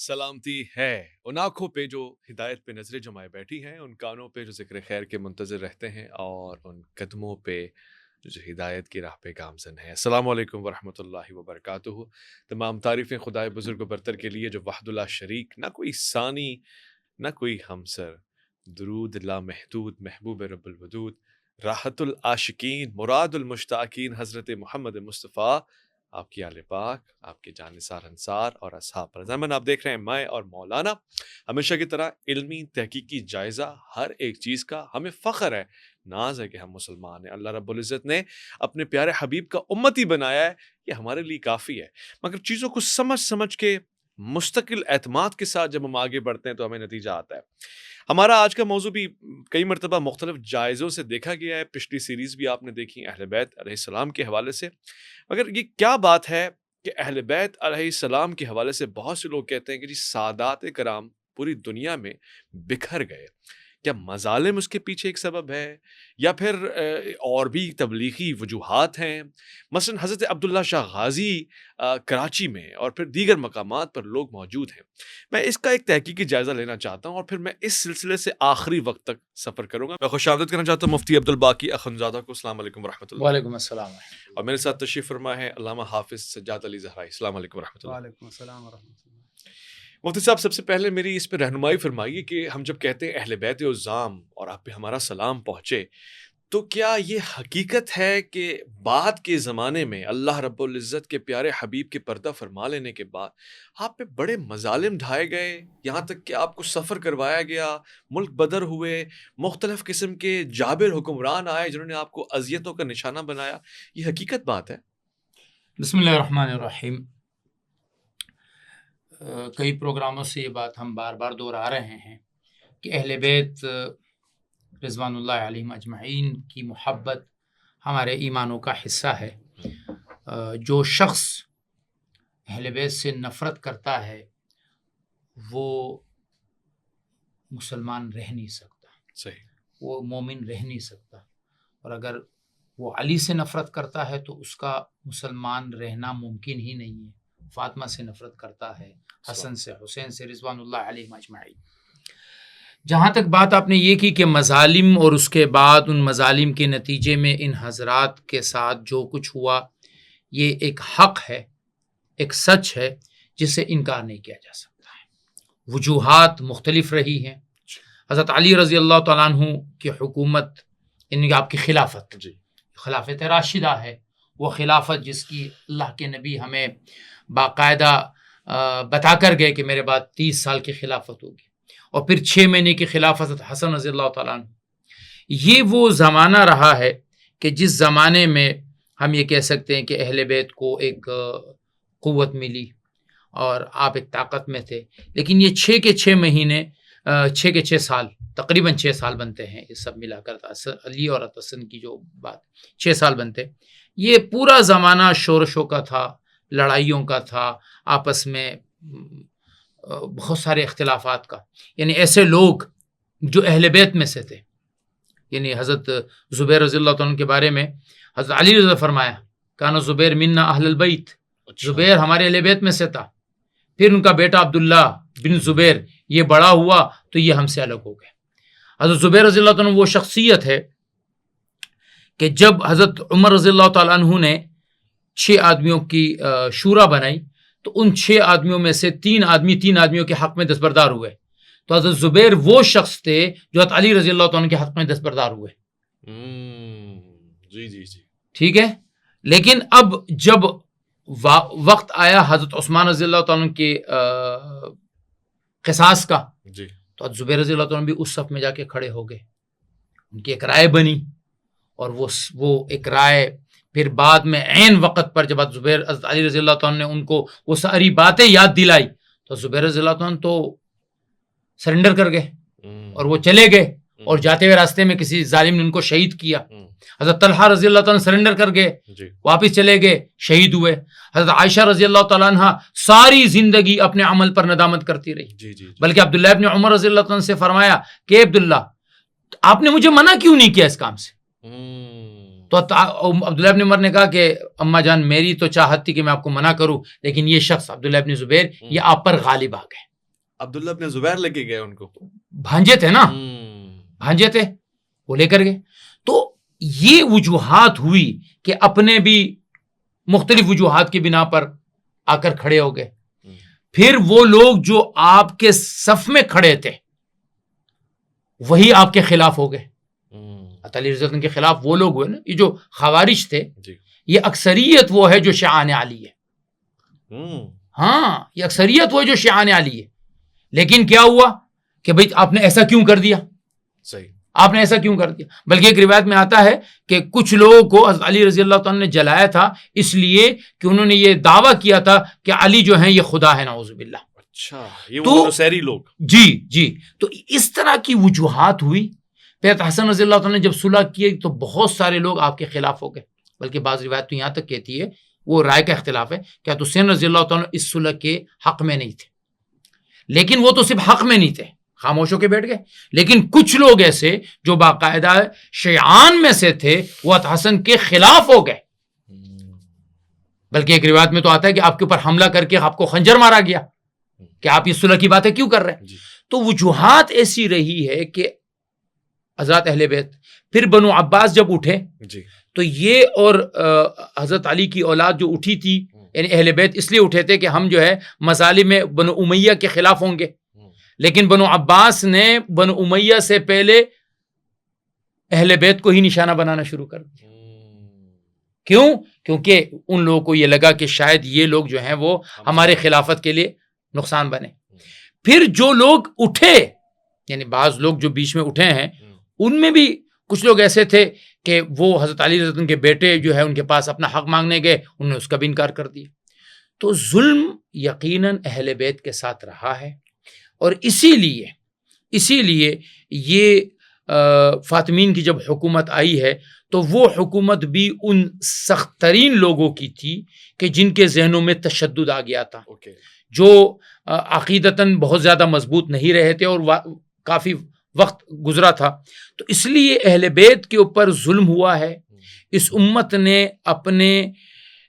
سلامتی ہے ان آنکھوں پہ جو ہدایت پہ نظریں جمائے بیٹھی ہیں، ان کانوں پہ جو ذکر خیر کے منتظر رہتے ہیں، اور ان قدموں پہ جو ہدایت کی راہ پہ گامزن ہے۔ السلام علیکم ورحمۃ اللہ وبرکاتہ۔ تمام تعریفیں خدائے بزرگ و برتر کے لیے جو وحد لا شریک، نہ کوئی ثانی نہ کوئی ہمسر۔ درود لا محدود محبوب رب الودود، راحت العاشقین مراد المشتاقین حضرت محمد مصطفیٰ، آپ کی آل پاک، آپ کے جانثار انصار اور اصحاب پر۔ زمین آپ دیکھ رہے ہیں میں اور مولانا، ہمیشہ کی طرح علمی تحقیقی جائزہ ہر ایک چیز کا ہمیں فخر ہے، ناز ہے کہ ہم مسلمان ہیں۔ اللہ رب العزت نے اپنے پیارے حبیب کا امتی بنایا ہے، یہ ہمارے لیے کافی ہے۔ مگر چیزوں کو سمجھ کے مستقل اعتماد کے ساتھ جب ہم آگے بڑھتے ہیں تو ہمیں نتیجہ آتا ہے۔ ہمارا آج کا موضوع بھی کئی مرتبہ مختلف جائزوں سے دیکھا گیا ہے، پچھلی سیریز بھی آپ نے دیکھی اہل بیت علیہ السلام کے حوالے سے۔ مگر یہ کیا بات ہے کہ اہل بیت علیہ السلام کے حوالے سے بہت سے لوگ کہتے ہیں کہ جی سادات کرام پوری دنیا میں بکھر گئے، کیا مظالم اس کے پیچھے ایک سبب ہے، یا پھر اور بھی تبلیغی وجوہات ہیں؟ مثلا حضرت عبداللہ شاہ غازی کراچی میں اور پھر دیگر مقامات پر لوگ موجود ہیں۔ میں اس کا ایک تحقیقی جائزہ لینا چاہتا ہوں، اور پھر میں اس سلسلے سے آخری وقت تک سفر کروں گا۔ میں خوش آمدید کرنا چاہتا ہوں مفتی عبدالباقی اخندزادہ کو۔ السلام علیکم ورحمۃ اللہ۔ وعلیکم السلام۔ اور میرے ساتھ تشریف فرما ہے علامہ حافظ سجاد علی زہرائی۔ السلام علیکم ورحمۃ اللہ۔ وعلیکم السلام ورحمۃ اللہ۔ مفتی صاحب، سب سے پہلے میری اس پہ رہنمائی فرمائیے کہ ہم جب کہتے ہیں اہل بیت عظام اور آپ پہ ہمارا سلام پہنچے، تو کیا یہ حقیقت ہے کہ بعد کے زمانے میں اللہ رب العزت کے پیارے حبیب کے پردہ فرما لینے کے بعد آپ پہ بڑے مظالم ڈھائے گئے، یہاں تک کہ آپ کو سفر کروایا گیا، ملک بدر ہوئے، مختلف قسم کے جابر حکمران آئے جنہوں نے آپ کو اذیتوں کا نشانہ بنایا، یہ حقیقت بات ہے؟ بسم اللہ الرحمن الرحیم۔ کئی پروگراموں سے یہ بات ہم بار بار دہرا رہے ہیں کہ اہل بیت رضوان اللہ علیہم اجمعین کی محبت ہمارے ایمانوں کا حصہ ہے۔ جو شخص اہل بیت سے نفرت کرتا ہے وہ مسلمان رہ نہیں سکتا، صحیح، وہ مومن رہ نہیں سکتا۔ اور اگر وہ علی سے نفرت کرتا ہے تو اس کا مسلمان رہنا ممکن ہی نہیں ہے۔ فاطمہ سے نفرت کرتا ہے، حسن سے، حسین سے، رضوان اللہ علیہم اجمعین۔ جہاں تک بات آپ نے یہ کی کہ مظالم اور اس کے بعد ان مظالم کے نتیجے میں ان حضرات کے ساتھ جو کچھ ہوا، یہ ایک حق ہے، ایک سچ ہے جس سے انکار نہیں کیا جا سکتا ہے۔ وجوہات مختلف رہی ہیں۔ حضرت علی رضی اللہ تعالیٰ عنہ کی حکومت، یعنی آپ کی خلافت، خلافت راشدہ ہے، وہ خلافت جس کی اللہ کے نبی ہمیں باقاعدہ بتا کر گئے کہ میرے بعد 30 سال کی خلافت ہوگی، اور پھر 6 مہینے کی خلافت حسن رضی اللہ تعالیٰ عنہ۔ یہ وہ زمانہ رہا ہے کہ جس زمانے میں ہم یہ کہہ سکتے ہیں کہ اہل بیت کو ایک قوت ملی اور آپ ایک طاقت میں تھے، لیکن یہ 6 کے 6 مہینے، 6 کے 6 سال، تقریباً 6 سال بنتے ہیں یہ سب ملا کر، علی اور حسن کی جو بات 6 سال بنتے، یہ پورا زمانہ شورشوں کا تھا، لڑائیوں کا تھا، آپس میں بہت سارے اختلافات کا۔ یعنی ایسے لوگ جو اہل بیت میں سے تھے، یعنی حضرت زبیر رضی اللہ عنہ کے بارے میں حضرت علی رضی اللہ فرمایا کانا زبیر منا اہل البیت، زبیر ہمارے اہل بیت میں سے تھا۔ پھر ان کا بیٹا عبداللہ بن زبیر یہ بڑا ہوا تو یہ ہم سے الگ ہو گئے۔ حضرت زبیر رضی اللہ عنہ وہ شخصیت ہے کہ جب حضرت عمر رضی اللہ تعالیٰ عنہ نے 6 آدمیوں کی شورا بنائی تو ان 6 آدمیوں میں سے 3 آدمیوں کے حق میں دستبردار ہوئے، تو حضرت زبیر وہ شخص تھے جو حضرت علی رضی اللہ عنہ کے حق میں دستبردار ہوئے۔ جی ٹھیک ہے۔ لیکن اب جب وقت آیا حضرت عثمان رضی اللہ عنہ کے قصاص کا، تو حضرت زبیر رضی اللہ عنہ بھی اس صف میں جا کے کھڑے ہو گئے۔ ان کی ایک رائے بنی، اور وہ ایک رائے پھر بعد میں عین وقت پر جب حضرت علی رضی اللہ عنہ نے ان کو وہ ساری باتیں یاد دلائی تو زبیر رضی اللہ عنہ تو سرنڈر کر گئے اور وہ چلے گئے، اور جاتے ہوئے راستے میں کسی ظالم نے ان کو شہید کیا۔ حضرت طلحہ رضی اللہ عنہ سرنڈر کر گئے، واپس چلے گئے، شہید ہوئے۔ حضرت عائشہ رضی اللہ تعالیٰ عنہ ساری زندگی اپنے عمل پر ندامت کرتی رہی، بلکہ عبداللہ ابن عمر رضی اللہ عنہ سے فرمایا کہ عبداللہ آپ نے مجھے منع کیوں نہیں کیا اس کام سے؟ تو عبداللہ ابن عمر نے کہا کہ اماں جان میری تو چاہت تھی کہ میں آپ کو منع کروں، لیکن یہ شخص عبداللہ ابن زبیر یہ آپ پر غالب آ گئے، عبداللہ ابن زبیر لے کے گئے ان کو، بھانجے تھے نا، بھانجے تھے، وہ لے کر گئے. تو یہ وجوہات ہوئی کہ اپنے بھی مختلف وجوہات کی بنا پر آ کر کھڑے ہو گئے. پھر وہ لوگ جو آپ کے صف میں کھڑے تھے وہی آپ کے خلاف ہو گئے. علی رضی اللہ عنہ کے خلاف وہ لوگ ہوئے نا، یہ جو خوارج تھے، یہ اکثریت وہ ہے جو شیعان علی ہے. ہاں، یہ اکثریت وہ ہے جو شیعان علی ہے. لیکن کیا ہوا کہ بھئی آپ نے ایسا کیوں کر دیا، صحیح، آپ نے ایسا کیوں کر دیا. بلکہ ایک روایت میں آتا ہے کہ کچھ لوگوں کو حضرت علی رضی اللہ عنہ نے جلایا تھا اس لیے کہ انہوں نے یہ دعویٰ کیا تھا کہ علی جو ہیں یہ خدا ہے، نعوذ باللہ. اچھا، یہ وہ نصیری لوگ. جی تو اس طرح کی وجوہات ہوئی. پھر حسن رضی اللہ عنہ نے جب صلح کی تو بہت سارے لوگ آپ کے خلاف ہو گئے. بلکہ بعض روایت تو یہاں تک کہتی ہے، وہ رائے کا اختلاف ہے، کہ حسین رضی اللہ عنہ اس صلح کے حق میں نہیں تھے. لیکن وہ تو صرف حق میں نہیں تھے، خاموش ہو کے بیٹھ گئے. لیکن کچھ لوگ ایسے جو باقاعدہ شیعان میں سے تھے وہ حسن کے خلاف ہو گئے. بلکہ ایک روایت میں تو آتا ہے کہ آپ کے اوپر حملہ کر کے آپ کو خنجر مارا گیا کہ آپ یہ صلح کی باتیں کیوں کر رہے ہیں. تو وجوہات ایسی رہی ہے کہ حضرات اہل بیت. پھر بنو عباس جب اٹھے تو یہ اور حضرت علی کی اولاد جو اٹھی تھی، یعنی اہل بیت اس لیے اٹھے تھے کہ ہم جو ہے مظالم میں بنو امیہ کے خلاف ہوں گے. لیکن بنو عباس نے بنو امیہ سے پہلے اہل بیت کو ہی نشانہ بنانا شروع کر دیا. کیوں؟ کیونکہ ان لوگوں کو یہ لگا کہ شاید یہ لوگ جو ہیں وہ ہمارے خلافت کے لیے نقصان بنے. پھر جو لوگ اٹھے، یعنی بعض لوگ جو بیچ میں اٹھے ہیں، ان میں بھی کچھ لوگ ایسے تھے کہ وہ حضرت علی رضی اللہ عنہ کے بیٹے جو ہے ان کے پاس اپنا حق مانگنے گئے، انہوں نے اس کا بھی انکار کر دیا. تو ظلم یقیناً اہل بیت کے ساتھ رہا ہے. اور اسی لیے یہ فاطمین کی جب حکومت آئی ہے تو وہ حکومت بھی ان سخت ترین لوگوں کی تھی کہ جن کے ذہنوں میں تشدد آ گیا تھا، جو عقیدتاً بہت زیادہ مضبوط نہیں رہے تھے اور کافی وقت گزرا تھا. تو اس لیے اہل بیت کے اوپر ظلم ہوا ہے. اس امت نے اپنے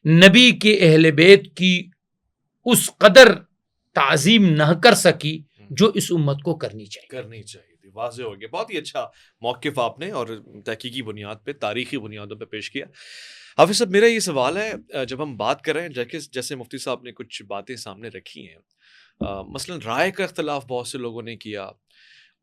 نبی کے اہل بیت کی اس قدر تعظیم نہ کر سکی جو اس امت کو کرنی چاہیے. واضح ہو گیا. بہت ہی اچھا موقف آپ نے اور تحقیقی بنیاد پہ، تاریخی بنیادوں پہ پیش کیا. حافظ صاحب، میرا یہ سوال ہے، جب ہم بات کر رہے ہیں جیسے مفتی صاحب نے کچھ باتیں سامنے رکھی ہیں، مثلا رائے کا اختلاف بہت سے لوگوں نے کیا.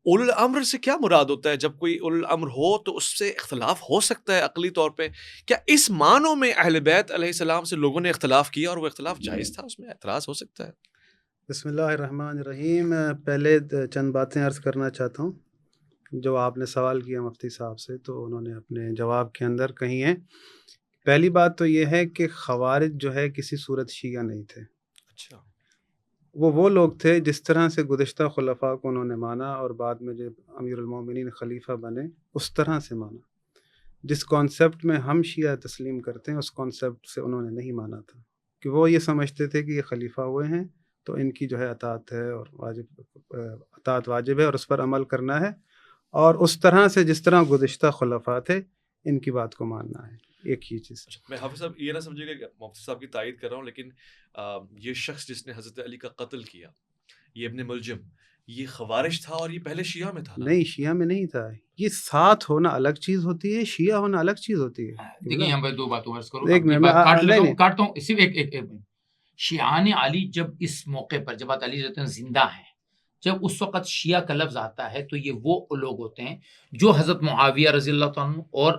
اول الامر سے کیا مراد ہوتا ہے؟ جب کوئی اول الامر ہو تو اس سے اختلاف ہو سکتا ہے عقلی طور پہ. کیا اس معنوں میں اہل بیت علیہ السلام سے لوگوں نے اختلاف کیا اور وہ اختلاف جائز تھا، اس میں اعتراض ہو سکتا ہے؟ بسم اللہ الرحمن الرحیم. پہلے چند باتیں عرض کرنا چاہتا ہوں. جو آپ نے سوال کیا مفتی صاحب سے تو انہوں نے اپنے جواب کے اندر کہی ہیں. پہلی بات تو یہ ہے کہ خوارج جو ہے کسی صورت شیعہ نہیں تھے. اچھا، وہ لوگ تھے جس طرح سے گزشتہ خلفاء کو انہوں نے مانا اور بعد میں جب امیر المومنین خلیفہ بنے اس طرح سے مانا. جس کانسیپٹ میں ہم شیعہ تسلیم کرتے ہیں اس کانسیپٹ سے انہوں نے نہیں مانا تھا، کہ وہ یہ سمجھتے تھے کہ یہ خلیفہ ہوئے ہیں تو ان کی جو ہے اطاعت ہے اور اطاعت واجب ہے اور اس پر عمل کرنا ہے، اور اس طرح سے جس طرح گزشتہ خلفاء تھے ان کی بات کو ماننا ہے. ایک ہی چیز. میں حافظ صاحب یہ نہ سمجھے گا کہ مفتی صاحب کی تائید کر رہا ہوں، لیکن یہ شخص جس نے حضرت علی کا قتل کیا، یہ ابن ملجم، یہ خوارج تھا اور یہ پہلے شیعہ میں تھا؟ نہیں، شیعہ میں نہیں تھا. یہ ساتھ ہونا الگ چیز ہوتی ہے، شیعہ ہونا الگ چیز ہوتی ہے. دیکھیں یہاں پہ دو باتوں عرض کروں، کاٹتا ہوں صرف ایک شیعان علی جب اس موقع پر، جب علی رضی اللہ عنہ زندہ ہیں، جب اس وقت شیعہ کا لفظ آتا ہے تو یہ وہ لوگ ہوتے ہیں جو حضرت معاویہ رضی اللہ عنہ اور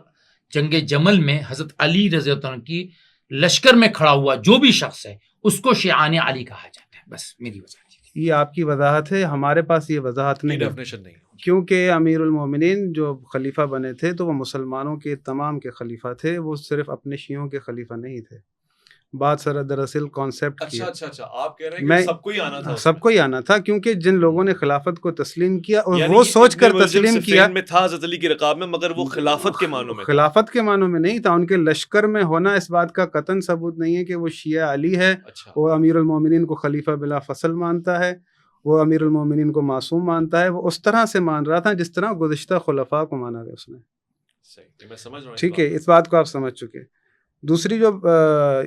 جنگ جمل میں حضرت علی رضی اللہ عنہ کی لشکر میں کھڑا ہوا جو بھی شخص ہے اس کو شیعان علی کہا جاتا ہے. بس میری وضاحت یہ آپ کی وضاحت ہے، ہمارے پاس یہ وضاحت نہیں ہے. کیونکہ امیر المومنین جو خلیفہ بنے تھے تو وہ مسلمانوں کے تمام کے خلیفہ تھے، وہ صرف اپنے شیعوں کے خلیفہ نہیں تھے. بات سر دراصل کانسیپٹ کی. اچھا آپ کہہ رہے ہیں کہ سب کو ہی آنا تھا، سب کو ہی آنا تھا، کیونکہ جن لوگوں نے خلافت کو تسلیم کیا اور وہ سوچ کر تسلیم کیا میں تھا حضرت علی کی رکاب میں، مگر وہ خلافت کے معنوں میں، خلافت کے معنوں میں نہیں تھا. ان کے لشکر میں ہونا اس بات کا قطعاً ثبوت نہیں ہے کہ وہ شیعہ علی ہے. وہ امیر المومنین کو خلیفہ بلا فصل مانتا ہے، وہ امیر المومنین کو معصوم مانتا ہے. وہ اس طرح سے مان رہا تھا جس طرح گزشتہ خلفاء کو مانا گیا اس نے. میں سمجھ رہا ہوں. ٹھیک ہے، اس بات کو آپ سمجھ چکے. دوسری جو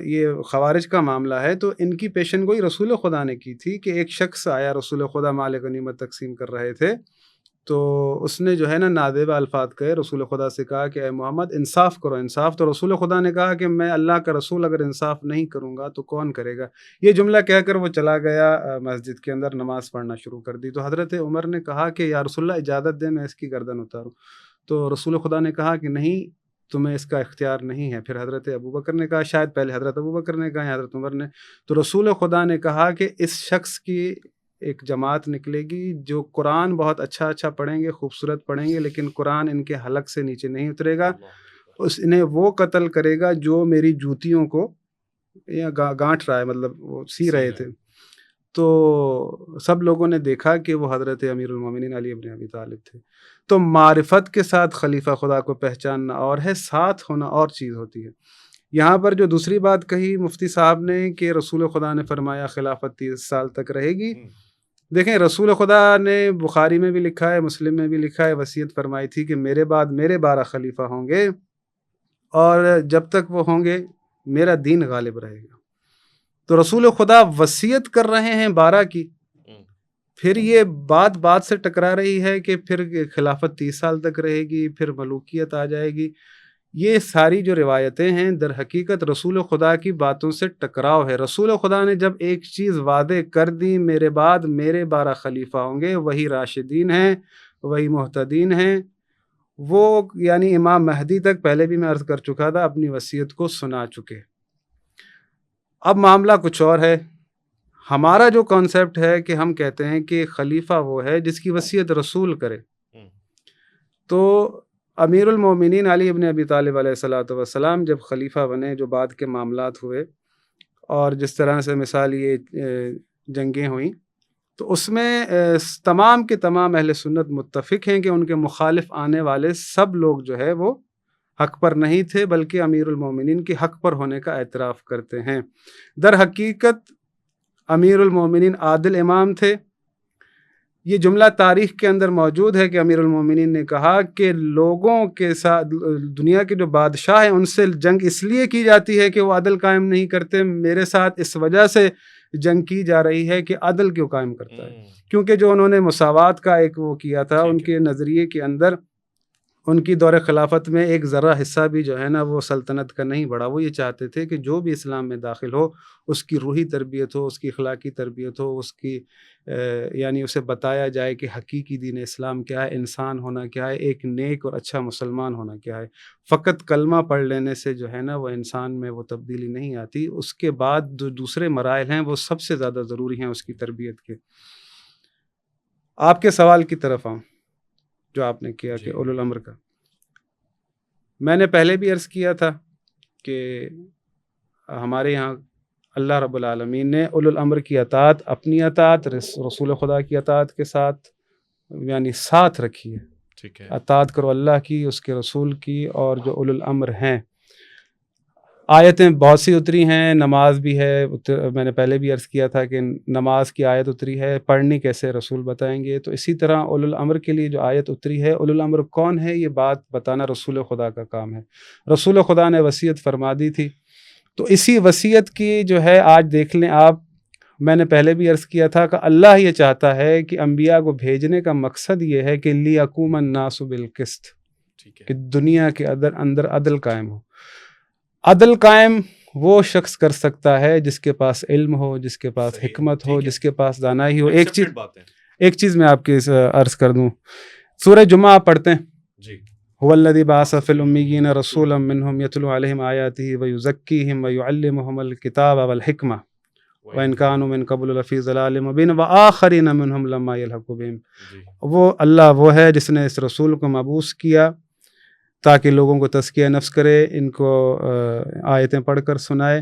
یہ خوارج کا معاملہ ہے، تو ان کی پیشن گوئی رسول خدا نے کی تھی کہ ایک شخص آیا، رسول خدا مال غنیمت تقسیم کر رہے تھے، تو اس نے جو ہے نا نادیبہ الفاظ کہے، رسول خدا سے کہا کہ اے محمد انصاف کرو انصاف. تو رسول خدا نے کہا کہ میں اللہ کا رسول اگر انصاف نہیں کروں گا تو کون کرے گا. یہ جملہ کہہ کر وہ چلا گیا مسجد کے اندر، نماز پڑھنا شروع کر دی. تو حضرت عمر نے کہا کہ یا رسول اللہ اجازت دے میں اس کی گردن اتاروں. تو رسول خدا نے کہا کہ نہیں، تمہیں اس کا اختیار نہیں ہے. پھر حضرت ابوبکر نے کہا، شاید پہلے حضرت ابوبکر نے کہا یا حضرت عمر نے. تو رسول خدا نے کہا کہ اس شخص کی ایک جماعت نکلے گی جو قرآن بہت اچھا پڑھیں گے، خوبصورت پڑھیں گے، لیکن قرآن ان کے حلق سے نیچے نہیں اترے گا. انہیں وہ قتل کرے گا جو میری جوتیوں کو یا گانٹھ رہا ہے، مطلب وہ سی رہے تھے. تو سب لوگوں نے دیکھا کہ وہ حضرت امیر المومنین علی ابن ابی طالب تھے. تو معرفت کے ساتھ خلیفہ خدا کو پہچاننا اور ہے، ساتھ ہونا اور چیز ہوتی ہے. یہاں پر جو دوسری بات کہی مفتی صاحب نے کہ رسول خدا نے فرمایا خلافت 30 سال تک رہے گی. دیکھیں رسول خدا نے بخاری میں بھی لکھا ہے، مسلم میں بھی لکھا ہے، وصیت فرمائی تھی کہ میرے بعد میرے 12 خلیفہ ہوں گے اور جب تک وہ ہوں گے میرا دین غالب رہے گا. تو رسول خدا وصیت کر رہے ہیں 12 کی، پھر یہ بات سے ٹکرا رہی ہے کہ پھر خلافت 30 سال تک رہے گی، پھر ملوکیت آ جائے گی. یہ ساری جو روایتیں ہیں در حقیقت رسول خدا کی باتوں سے ٹکراؤ ہے. رسول خدا نے جب ایک چیز وعدے کر دی، میرے بعد میرے 12 خلیفہ ہوں گے، وہی راشدین ہیں، وہی محتدین ہیں، وہ یعنی امام مہدی تک، پہلے بھی میں عرض کر چکا تھا، اپنی وصیت کو سنا چکے. اب معاملہ کچھ اور ہے. ہمارا جو کانسیپٹ ہے کہ ہم کہتے ہیں کہ خلیفہ وہ ہے جس کی وصیت رسول کرے. تو امیر المومنین علی ابن ابی طالب علیہ الصلوۃ والسلام جب خلیفہ بنے، جو بعد کے معاملات ہوئے اور جس طرح سے مثال یہ جنگیں ہوئیں، تو اس میں تمام کے تمام اہل سنت متفق ہیں کہ ان کے مخالف آنے والے سب لوگ جو ہے وہ حق پر نہیں تھے، بلکہ امیر المومنین کے حق پر ہونے کا اعتراف کرتے ہیں. در حقیقت امیر المومنین عادل امام تھے. یہ جملہ تاریخ کے اندر موجود ہے کہ امیر المومنین نے کہا کہ لوگوں کے ساتھ، دنیا کے جو بادشاہ ہیں ان سے جنگ اس لیے کی جاتی ہے کہ وہ عدل قائم نہیں کرتے، میرے ساتھ اس وجہ سے جنگ کی جا رہی ہے کہ عدل کیوں قائم کرتا ہے. کیونکہ جو انہوں نے مساوات کا ایک وہ کیا تھا، ان کے نظریے کے اندر ان کی دور خلافت میں ایک ذرہ حصہ بھی جو ہے نا وہ سلطنت کا نہیں بڑھا. وہ یہ چاہتے تھے کہ جو بھی اسلام میں داخل ہو اس کی روحی تربیت ہو، اس کی اخلاقی تربیت ہو، اس کی یعنی اسے بتایا جائے کہ حقیقی دین اسلام کیا ہے، انسان ہونا کیا ہے، ایک نیک اور اچھا مسلمان ہونا کیا ہے. فقط کلمہ پڑھ لینے سے جو ہے نا وہ انسان میں وہ تبدیلی نہیں آتی. اس کے بعد جو دوسرے مراحل ہیں وہ سب سے زیادہ ضروری ہیں اس کی تربیت کے. آپ کے سوال کی طرف آؤں جو آپ نے کیا کہ اولو الامر کا. میں نے پہلے بھی عرض کیا تھا کہ ہمارے یہاں اللہ رب العالمین نے اولو الامر کی اطاعت، اپنی اطاعت رسول خدا کی اطاعت کے ساتھ یعنی ساتھ رکھی ہے. ٹھیک ہے، اطاعت کرو اللہ کی، اس کے رسول کی، اور جو اولو الامر ہیں. آیتیں بہت سی اتری ہیں، نماز بھی ہے. میں نے پہلے بھی عرض کیا تھا کہ نماز کی آیت اتری ہے، پڑھنی کیسے رسول بتائیں گے. تو اسی طرح اولو الامر کے لیے جو آیت اتری ہے، اولو الامر کون ہے یہ بات بتانا رسول خدا کا کام ہے. رسول خدا نے وصیت فرما دی تھی، تو اسی وصیت کی جو ہے آج دیکھ لیں آپ. میں نے پہلے بھی عرض کیا تھا کہ اللہ یہ چاہتا ہے کہ انبیاء کو بھیجنے کا مقصد یہ ہے کہ لیقوم الناس بالقسط، کہ دنیا کے اندر عدل قائم ہو. عدل قائم وہ شخص کر سکتا ہے جس کے پاس علم ہو، جس کے پاس حکمت ہو، جس کے پاس دانائی ہو. ایک چیز میں آپ کے عرض کر دوں، سورہ جمعہ آپ پڑھتے ہیں، هو الذی بعث فی الامیین رسولا منہم یتلو علیہم آیاتہ ویزکیہم ویعلمہم الکتاب والحکمہ وَإِن كَانُوا مِن قَبْلُ لَفِي ضَلَالٍ مُبِينٍ وَآخَرِينَ مِنْهُمْ لَمَّا يَلْحَقُوا بِهِمْ. وہ اللہ وہ ہے جس نے اس رسول کو مبعوث کیا تاکہ لوگوں کو تزکیہ نفس کرے، ان کو آیتیں پڑھ کر سنائے.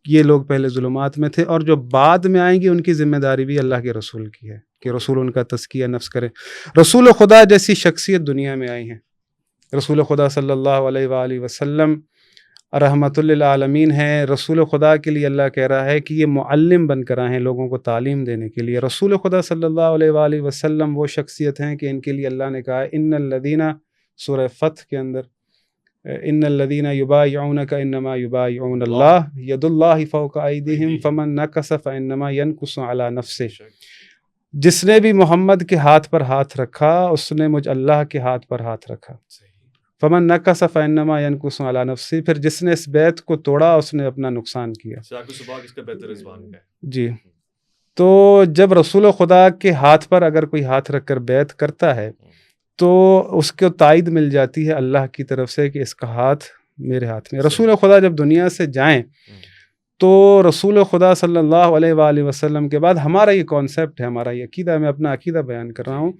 یہ لوگ پہلے ظلمات میں تھے، اور جو بعد میں آئیں گے ان کی ذمہ داری بھی اللہ کے رسول کی ہے کہ رسول ان کا تزکیہ نفس کرے. رسول خدا جیسی شخصیت دنیا میں آئی ہیں. رسول خدا صلی اللہ علیہ وآلہ وسلم رحمت للعالمین ہیں. رسول خدا کے لیے اللہ کہہ رہا ہے کہ یہ معلم بن کر آئے ہیں لوگوں کو تعلیم دینے کے لیے. رسول خدا صلی اللہ علیہ وآلہ وسلم وہ شخصیت ہیں کہ ان کے لیے اللہ نے کہا ان الذین، سورہ فتح کے اندر ان الذین یبایعونک انما یبایعون اللہ ید اللہ فوق ایدیہم فمن نکث فانما ینکث علی نفسہ، جس نے بھی محمد کے ہاتھ پر ہاتھ رکھا اس نے مجھ اللہ کے ہاتھ پر ہاتھ رکھا، فمن نکث فانما ینکث علی نفسہ، پھر جس نے اس بیعت کو توڑا اس نے اپنا نقصان کیا۔ جی، تو جب رسول خدا کے ہاتھ پر اگر کوئی ہاتھ رکھ کر بیعت کرتا ہے تو اس کو تائید مل جاتی ہے اللہ کی طرف سے کہ اس کا ہاتھ میرے ہاتھ میں۔ رسول خدا جب دنیا سے جائیں تو رسول خدا صلی اللہ علیہ وآلہ وسلم کے بعد ہمارا یہ کانسیپٹ ہے، ہمارا یہ عقیدہ ہے، میں اپنا عقیدہ بیان کر رہا ہوں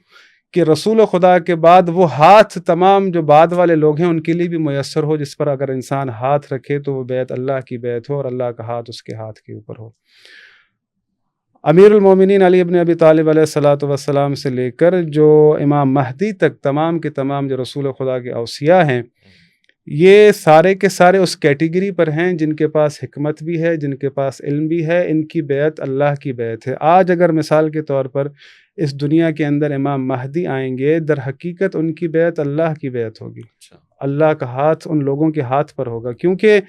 کہ رسول خدا کے بعد وہ ہاتھ تمام جو بعد والے لوگ ہیں ان کے لیے بھی میسر ہو، جس پر اگر انسان ہاتھ رکھے تو وہ بیعت اللہ کی بیعت ہو اور اللہ کا ہاتھ اس کے ہاتھ کے اوپر ہو۔ امیر المومنین علی ابن ابی طالب علیہ الصلاۃ والسلام سے لے کر جو امام مہدی تک تمام کے تمام جو رسول خدا کے اوصیاء ہیں، یہ سارے کے سارے اس کیٹیگری پر ہیں جن کے پاس حکمت بھی ہے، جن کے پاس علم بھی ہے، ان کی بیعت اللہ کی بیعت ہے۔ آج اگر مثال کے طور پر اس دنیا کے اندر امام مہدی آئیں گے، در حقیقت ان کی بیعت اللہ کی بیعت ہوگی، اللہ کا ہاتھ ان لوگوں کے ہاتھ پر ہوگا، کیونکہ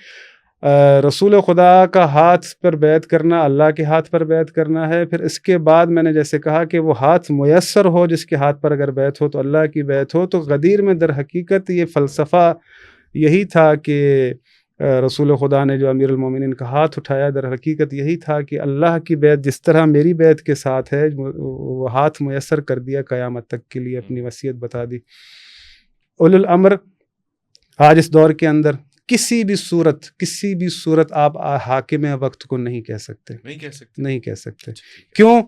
رسول خدا کا ہاتھ پر بیعت کرنا اللہ کے ہاتھ پر بیعت کرنا ہے۔ پھر اس کے بعد میں نے جیسے کہا کہ وہ ہاتھ میسر ہو جس کے ہاتھ پر اگر بیعت ہو تو اللہ کی بیعت ہو، تو غدیر میں در حقیقت یہ فلسفہ یہی تھا کہ رسول خدا نے جو امیر المومنین کا ہاتھ اٹھایا، در حقیقت یہی تھا کہ اللہ کی بیعت جس طرح میری بیعت کے ساتھ ہے وہ ہاتھ میسر کر دیا قیامت تک کے لیے، اپنی وصیت بتا دی۔ اولو الامر آج اس دور کے اندر کسی بھی صورت آپ حاکم وقت کو نہیں کہہ سکتے۔ کیوں؟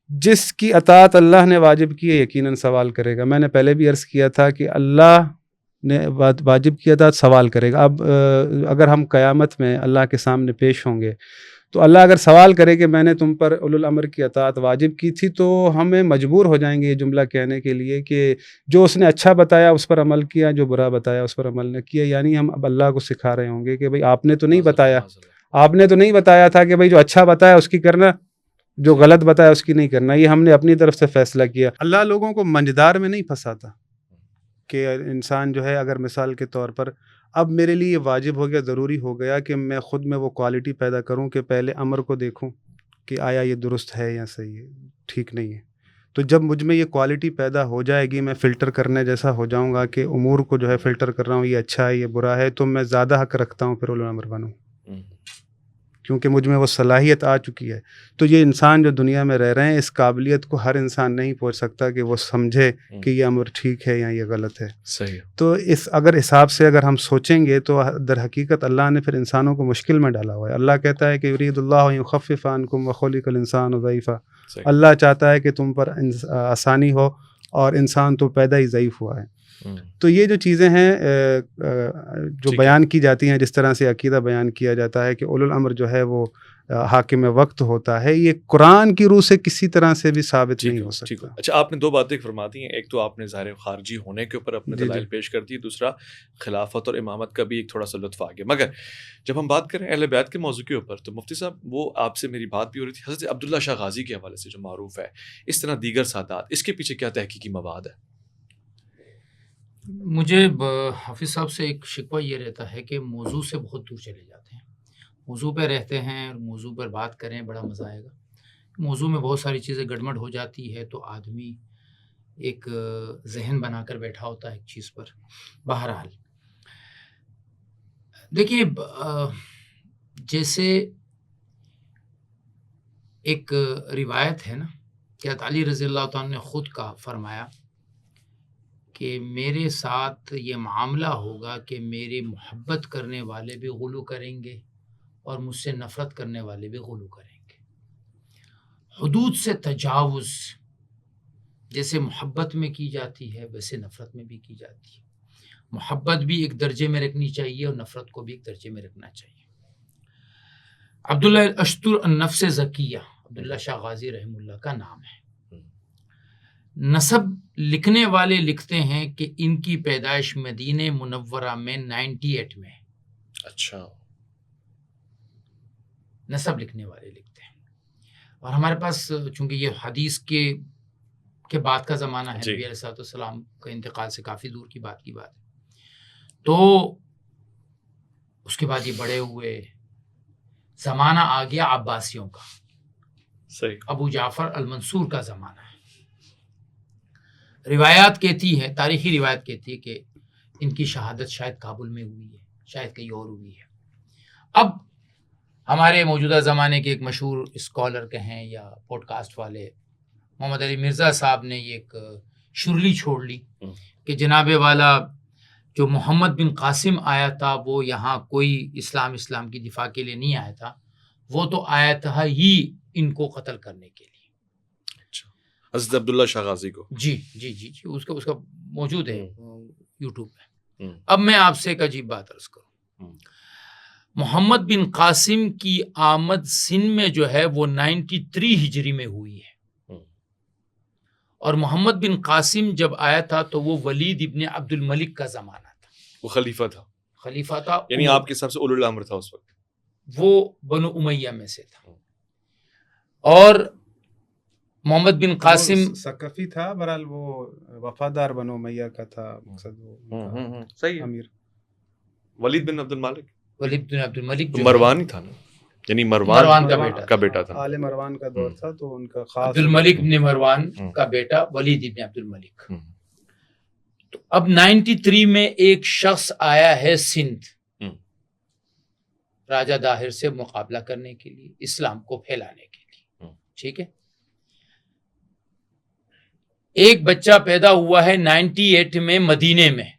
جس کی اطاعت اللہ نے واجب کی ہے یقیناً سوال کرے گا۔ میں نے پہلے بھی عرض کیا تھا کہ اللہ نے واجب کی اطاعت سوال کرے گا۔ اب اگر ہم قیامت میں اللہ کے سامنے پیش ہوں گے تو اللہ اگر سوال کرے کہ میں نے تم پر اولو الامر کی اطاعت واجب کی تھی، تو ہمیں مجبور ہو جائیں گے یہ جملہ کہنے کے لیے کہ جو اس نے اچھا بتایا اس پر عمل کیا، جو برا بتایا اس پر عمل نہ کیا۔ یعنی ہم اب اللہ کو سکھا رہے ہوں گے کہ بھئی آپ نے تو نہیں بتایا تھا کہ بھئی جو اچھا بتایا اس کی کرنا، جو غلط بتایا اس کی نہیں کرنا۔ یہ ہم نے اپنی طرف سے فیصلہ کیا۔ اللہ لوگوں کو منجدار میں نہیں پھنساتا کہ انسان جو ہے اگر مثال کے طور پر اب میرے لیے یہ واجب ہو گیا، ضروری ہو گیا کہ میں خود میں وہ کوالٹی پیدا کروں کہ پہلے امر کو دیکھوں کہ آیا یہ درست ہے یا صحیح ہے، ٹھیک نہیں ہے۔ تو جب مجھ میں یہ کوالٹی پیدا ہو جائے گی، میں فلٹر کرنے جیسا ہو جاؤں گا کہ امور کو جو ہے فلٹر کر رہا ہوں، یہ اچھا ہے یہ برا ہے، تو میں زیادہ حق رکھتا ہوں پھر اولو الامر بنوں، کیونکہ مجھ میں وہ صلاحیت آ چکی ہے۔ تو یہ انسان جو دنیا میں رہ رہے ہیں، اس قابلیت کو ہر انسان نہیں پہنچ سکتا کہ وہ سمجھے کہ یہ امر ٹھیک ہے یا یہ غلط ہے۔ صحیح۔ تو اس اگر حساب سے اگر ہم سوچیں گے تو در حقیقت اللہ نے پھر انسانوں کو مشکل میں ڈالا ہوا ہے۔ اللہ کہتا ہے کہ یرید اللہ ان یخفف عنکم وخلق الانسان ضعیفا، اللہ چاہتا ہے کہ تم پر آسانی ہو اور انسان تو پیدا ہی ضعیف ہوا ہے۔ تو یہ جو چیزیں ہیں جو بیان کی جاتی ہیں، جس طرح سے عقیدہ بیان کیا جاتا ہے کہ اولو الامر جو ہے وہ حاکم وقت ہوتا ہے، یہ قرآن کی روح سے کسی طرح سے بھی ثابت نہیں ہو سکتا۔ اچھا، آپ نے دو باتیں فرماتی ہیں، ایک تو آپ نے ظاہر خارجی ہونے کے اوپر اپنے دلائل پیش کر دی، دوسرا خلافت اور امامت کا بھی ایک تھوڑا سا لطف آ گیا۔ مگر جب ہم بات کریں اہل بیت کے موضوع کے اوپر تو مفتی صاحب وہ آپ سے میری بات بھی ہو رہی تھی حضرت عبداللہ شاہ غازی کے حوالے سے جو معروف ہے، اس طرح دیگر سادات، اس کے پیچھے کیا تحقیقی مواد ہے؟ مجھے حافظ صاحب سے ایک شکوہ یہ رہتا ہے کہ موضوع سے بہت دور چلے جاتے ہیں، موضوع پہ رہتے ہیں، موضوع پر بات کریں بڑا مزہ آئے گا، موضوع میں بہت ساری چیزیں گڑبڑ ہو جاتی ہے تو آدمی ایک ذہن بنا کر بیٹھا ہوتا ہے ایک چیز پر۔ بہرحال دیکھیے، جیسے ایک روایت ہے نا کہ حضرت علی رضی اللہ تعالیٰ نے خود کا فرمایا کہ میرے ساتھ یہ معاملہ ہوگا کہ میری محبت کرنے والے بھی غلو کریں گے اور مجھ سے نفرت کرنے والے بھی غلو کریں گے۔ حدود سے تجاوز جیسے محبت میں کی جاتی ہے ویسے نفرت میں بھی کی جاتی ہے۔ محبت بھی ایک درجے میں رکھنی چاہیے اور نفرت کو بھی ایک درجے میں رکھنا چاہیے۔ عبداللہ اشتر النفس زکیہ عبداللہ شاہ غازی رحمہ اللہ کا نام ہے۔ نسب لکھنے والے لکھتے ہیں کہ ان کی پیدائش مدینہ منورہ میں 98 میں۔ اچھا، نسب لکھنے والے لکھتے ہیں، اور ہمارے پاس چونکہ یہ حدیث کے بعد کا زمانہ ہے، نبی علیہ الصلوۃ والسلام کا انتقال سے کافی دور کی بات ہے، تو اس کے بعد یہ بڑے ہوئے، زمانہ آ گیا عباسیوں کا، صحیح. ابو جعفر المنصور کا زمانہ ہے. روایات کہتی ہے، تاریخی روایت کہتی ہے کہ ان کی شہادت شاید کابل میں ہوئی ہے، شاید کہیں اور ہوئی ہے. اب ہمارے موجودہ زمانے کے ایک مشہور اسکالر کہیں یا پوڈ کاسٹ والے محمد علی مرزا صاحب نے یہ ایک شرلی چھوڑ لی کہ جناب والا جو محمد بن قاسم آیا تھا وہ یہاں کوئی اسلام کی دفاع کے لیے نہیں آیا تھا، وہ تو آیا تھا ہی ان کو قتل کرنے کے لیے. حضرت عبداللہ شاہ غازی کو. جی جی جی جی اس کا موجود ہے یوٹیوب پہ. اب میں آپ سے ایک عجیب بات عرض کروں، محمد بن قاسم کی آمد سندھ میں جو ہے وہ 93 ہجری میں ہوئی ہے، اور محمد بن قاسم جب آیا تھا تو وہ ولید ابن عبد الملک کا زمانہ تھا. وہ خلیفہ تھا، یعنی آپ کے حساب سے اولو الامر تھا اس وقت. وہ بنو امیہ میں سے تھا. اور محمد بن قاسم ثقفی تھا، بہرحال وہ وفادار بنو امیہ کا تھا. مقصد وہ صحیح ہے. امیر ولید بن عبد الملک مروان ہی تھا نا، یعنی مروان کا بیٹا تھا. آل مروان کا دور تھا تو ان کا خاص عبد الملک بن مروان کا بیٹا ولید ابن عبد الملک. تو اب 93 میں ایک شخص آیا ہے سندھ راجہ داہر سے مقابلہ کرنے کے لیے، اسلام کو پھیلانے کے لیے. ٹھیک ہے، ایک بچہ پیدا ہوا ہے 98 میں مدینے میں.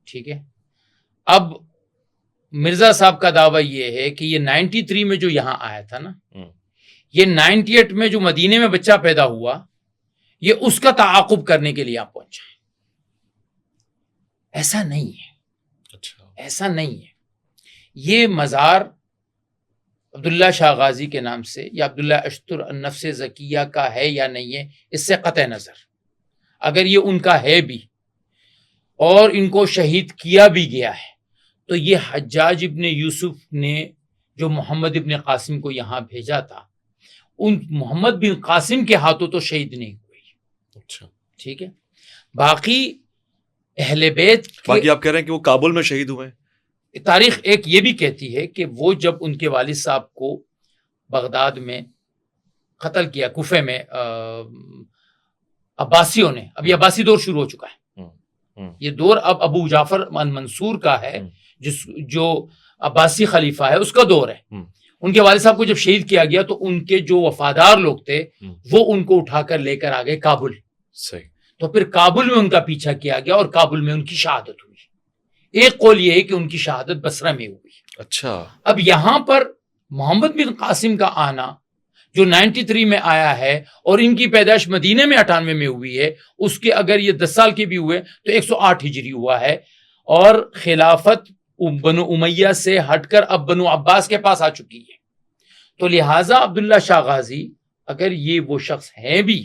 ٹھیک ہے، اب مرزا صاحب کا دعویٰ یہ ہے کہ یہ 93 میں جو یہاں آیا تھا نا، یہ 98 میں جو مدینے میں بچہ پیدا ہوا یہ اس کا تعاقب کرنے کے لیے یہاں پہنچا ہے. ایسا نہیں ہے، ایسا نہیں ہے. یہ مزار عبداللہ شاہ غازی کے نام سے یا عبداللہ اشتر النفس زکیہ کا ہے یا نہیں ہے، اس سے قطع نظر. اگر یہ ان کا ہے بھی اور ان کو شہید کیا بھی گیا ہے تو یہ حجاج ابن یوسف نے جو محمد ابن قاسم کو یہاں بھیجا تھا، ان محمد بن قاسم کے ہاتھوں تو شہید نہیں ہوئی. ٹھیک ہے، باقی اہل بیت باقی آپ کہہ رہے ہیں کہ وہ کابل میں شہید ہوئے ہیں. تاریخ ایک یہ بھی کہتی ہے کہ وہ جب ان کے والد صاحب کو بغداد میں قتل کیا، کوفے میں عباسیوں نے، اب یہ عباسی دور شروع ہو چکا ہے، یہ دور اب ابو جعفر منصور کا ہے، جو عباسی خلیفہ ہے اس کا دور ہے. ان کے والد صاحب کو جب شہید کیا گیا تو ان کے جو وفادار لوگ تھے وہ ان کو اٹھا کر لے کر آ گئے کابل. صحیح. تو پھر کابل میں ان کا پیچھا کیا گیا اور کابل میں ان کی شہادت ہوئی. ایک قول یہ ہے کہ ان کی شہادت بصرہ میں ہوئی. اچھا. اب یہاں پر محمد بن قاسم کا آنا جو 93 میں آیا ہے اور ان کی پیدائش مدینے میں 98 میں ہوئی ہے، اس کے اگر یہ 10 سال کے بھی ہوئے تو 108 ہجری ہوا ہے، اور خلافت بنو امیہ سے ہٹ کر اب بنو عباس کے پاس آ چکی ہے. تو لہٰذا عبداللہ شاہ غازی اگر یہ وہ شخص ہیں بھی